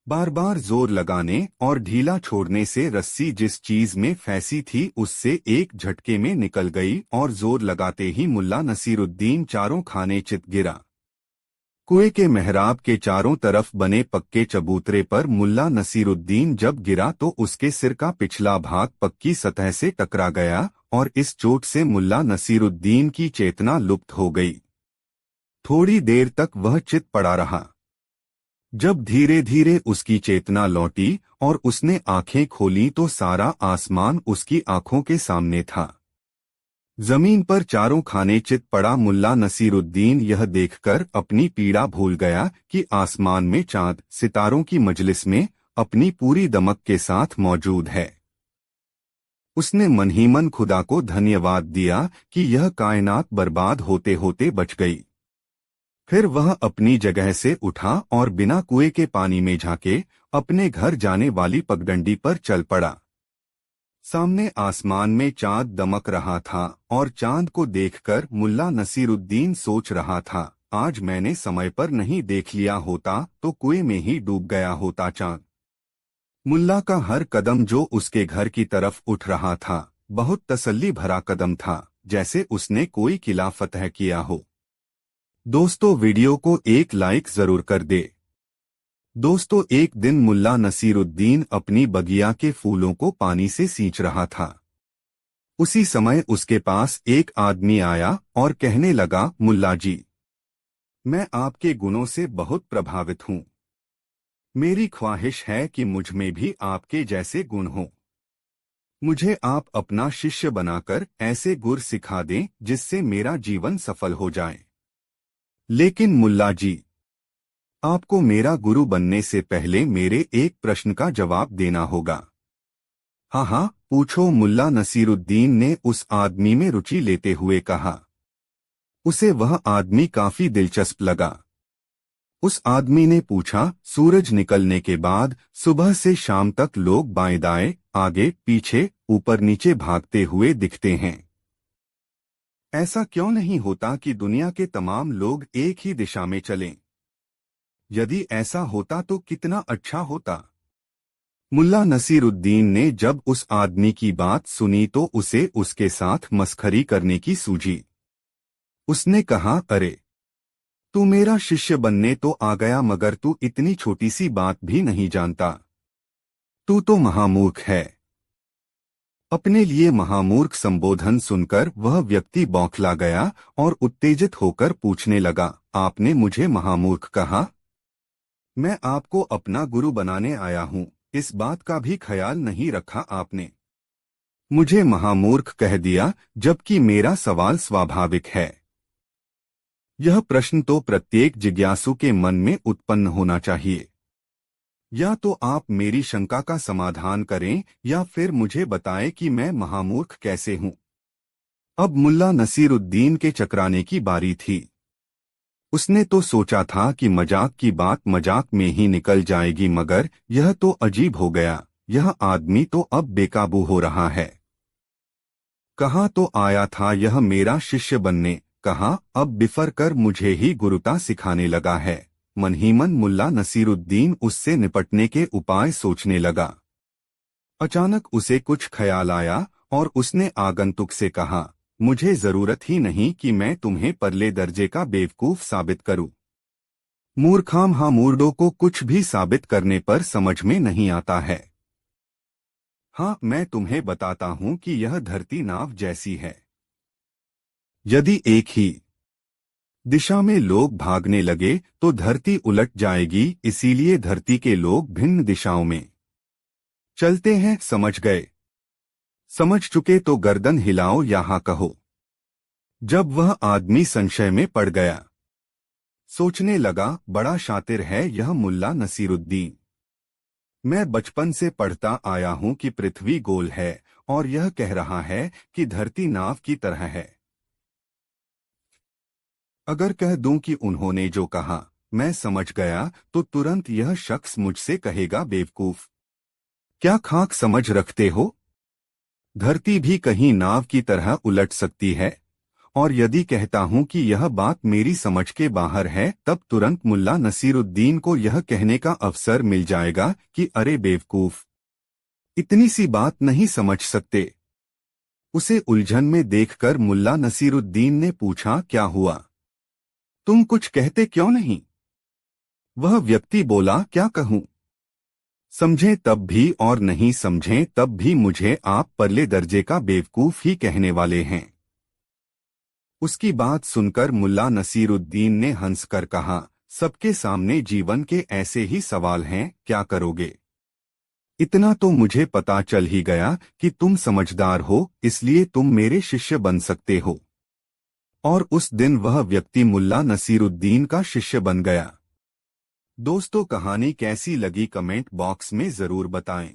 बार बार जोर लगाने और ढीला छोड़ने से रस्सी जिस चीज में फंसी थी उससे एक झटके में निकल गई और जोर लगाते ही मुल्ला नसीरुद्दीन चारों खाने चित गिरा। कुएं के मेहराब के चारों तरफ बने पक्के चबूतरे पर मुल्ला नसीरुद्दीन जब गिरा तो उसके सिर का पिछला भाग पक्की सतह से टकरा गया और इस चोट से मुल्ला नसीरुद्दीन की चेतना लुप्त हो गई। थोड़ी देर तक वह चित पड़ा रहा। जब धीरे धीरे उसकी चेतना लौटी और उसने आंखें खोली तो सारा आसमान उसकी आंखों के सामने था। जमीन पर चारों खाने चित पड़ा मुल्ला नसीरुद्दीन यह देखकर अपनी पीड़ा भूल गया कि आसमान में चांद सितारों की मजलिस में अपनी पूरी दमक के साथ मौजूद है। उसने मन ही मन खुदा को धन्यवाद दिया कि यह कायनात बर्बाद होते होते बच गई। फिर वह अपनी जगह से उठा और बिना कुएं के पानी में झांके अपने घर जाने वाली पगडंडी पर चल पड़ा। सामने आसमान में चांद दमक रहा था और चांद को देखकर मुल्ला नसीरुद्दीन सोच रहा था, आज मैंने समय पर नहीं देख लिया होता तो कुएं में ही डूब गया होता चांद। मुल्ला का हर कदम जो उसके घर की तरफ उठ रहा था बहुत तसल्ली भरा कदम था, जैसे उसने कोई किला फतह किया हो। दोस्तों, वीडियो को एक लाइक जरूर कर दे। दोस्तों, एक दिन मुल्ला नसीरुद्दीन अपनी बगिया के फूलों को पानी से सींच रहा था। उसी समय उसके पास एक आदमी आया और कहने लगा, मुल्ला जी, मैं आपके गुणों से बहुत प्रभावित हूँ। मेरी ख्वाहिश है कि मुझ में भी आपके जैसे गुण हों। मुझे आप अपना शिष्य बनाकर ऐसे गुर सिखा दें जिससे मेरा जीवन सफल हो जाए। लेकिन मुल्ला जी, आपको मेरा गुरु बनने से पहले मेरे एक प्रश्न का जवाब देना होगा। हाँ हाँ, पूछो, मुल्ला नसीरुद्दीन ने उस आदमी में रुचि लेते हुए कहा। उसे वह आदमी काफी दिलचस्प लगा। उस आदमी ने पूछा, सूरज निकलने के बाद सुबह से शाम तक लोग बाएं दाएं, आगे पीछे, ऊपर नीचे भागते हुए दिखते हैं। ऐसा क्यों नहीं होता कि दुनिया के तमाम लोग एक ही दिशा में चलें? यदि ऐसा होता तो कितना अच्छा होता। मुल्ला नसीरुद्दीन ने जब उस आदमी की बात सुनी तो उसे उसके साथ मस्खरी करने की सूझी। उसने कहा, अरे, तू मेरा शिष्य बनने तो आ गया मगर तू इतनी छोटी सी बात भी नहीं जानता। तू तो महामूर्ख है। अपने लिए महामूर्ख संबोधन सुनकर वह व्यक्ति बौखला गया और उत्तेजित होकर पूछने लगा, आपने मुझे महामूर्ख कहा? मैं आपको अपना गुरु बनाने आया हूँ, इस बात का भी ख्याल नहीं रखा आपने। मुझे महामूर्ख कह दिया, जबकि मेरा सवाल स्वाभाविक है। यह प्रश्न तो प्रत्येक जिज्ञासु के मन में उत्पन्न होना चाहिए। या तो आप मेरी शंका का समाधान करें या फिर मुझे बताएं कि मैं महामूर्ख कैसे हूँ। अब मुल्ला नसीरुद्दीन के चकराने की बारी थी। उसने तो सोचा था कि मजाक की बात मजाक में ही निकल जाएगी मगर यह तो अजीब हो गया। यह आदमी तो अब बेकाबू हो रहा है। कहाँ तो आया था यह मेरा शिष्य बनने, कहाँ अब बिफर कर मुझे ही गुरुता सिखाने लगा है। मन ही मन मुल्ला नसीरुद्दीन उससे निपटने के उपाय सोचने लगा। अचानक उसे कुछ ख्याल आया और उसने आगंतुक से कहा, मुझे जरूरत ही नहीं कि मैं तुम्हें परले दर्जे का बेवकूफ साबित करूं। मूर्खाम मूर्डों को कुछ भी साबित करने पर समझ में नहीं आता है। हाँ, मैं तुम्हें बताता हूं कि यह धरती नाव जैसी है। यदि एक ही दिशा में लोग भागने लगे तो धरती उलट जाएगी, इसीलिए धरती के लोग भिन्न दिशाओं में चलते हैं। समझ गए? समझ चुके तो गर्दन हिलाओ या हाँ कहो। जब वह आदमी संशय में पड़ गया, सोचने लगा, बड़ा शातिर है यह मुल्ला नसीरुद्दीन। मैं बचपन से पढ़ता आया हूं कि पृथ्वी गोल है और यह कह रहा है कि धरती नाव की तरह है। अगर कह दूं कि उन्होंने जो कहा मैं समझ गया तो तुरंत यह शख्स मुझसे कहेगा बेवकूफ। क्या खाक समझ रखते हो? धरती भी कहीं नाव की तरह उलट सकती है। और यदि कहता हूं कि यह बात मेरी समझ के बाहर है तब तुरंत मुल्ला नसीरुद्दीन को यह कहने का अवसर मिल जाएगा कि अरे बेवकूफ, इतनी सी बात नहीं समझ सकते। उसे उलझन में देखकर मुल्ला नसीरुद्दीन ने पूछा, क्या हुआ? तुम कुछ कहते क्यों नहीं? वह व्यक्ति बोला, क्या कहूं? समझें तब भी और नहीं समझें तब भी मुझे आप परले दर्जे का बेवकूफ ही कहने वाले हैं। उसकी बात सुनकर मुल्ला नसीरुद्दीन ने हंसकर कहा, सबके सामने जीवन के ऐसे ही सवाल हैं, क्या करोगे? इतना तो मुझे पता चल ही गया कि तुम समझदार हो, इसलिए तुम मेरे शिष्य बन सकते हो। और उस दिन वह व्यक्ति मुल्ला नसीरुद्दीन का शिष्य बन गया। दोस्तों, कहानी कैसी लगी कमेंट बॉक्स में जरूर बताएं।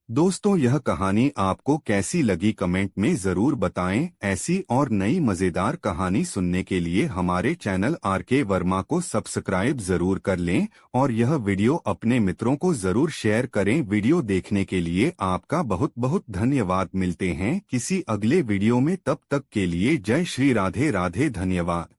दोस्तों, यह कहानी आपको कैसी लगी कमेंट में जरूर बताएं। ऐसी और नई मजेदार कहानी सुनने के लिए हमारे चैनल आरके वर्मा को सब्सक्राइब जरूर कर लें और यह वीडियो अपने मित्रों को जरूर शेयर करें। वीडियो देखने के लिए आपका बहुत बहुत धन्यवाद। मिलते हैं किसी अगले वीडियो में, तब तक के लिए जय श्री राधे राधे। धन्यवाद।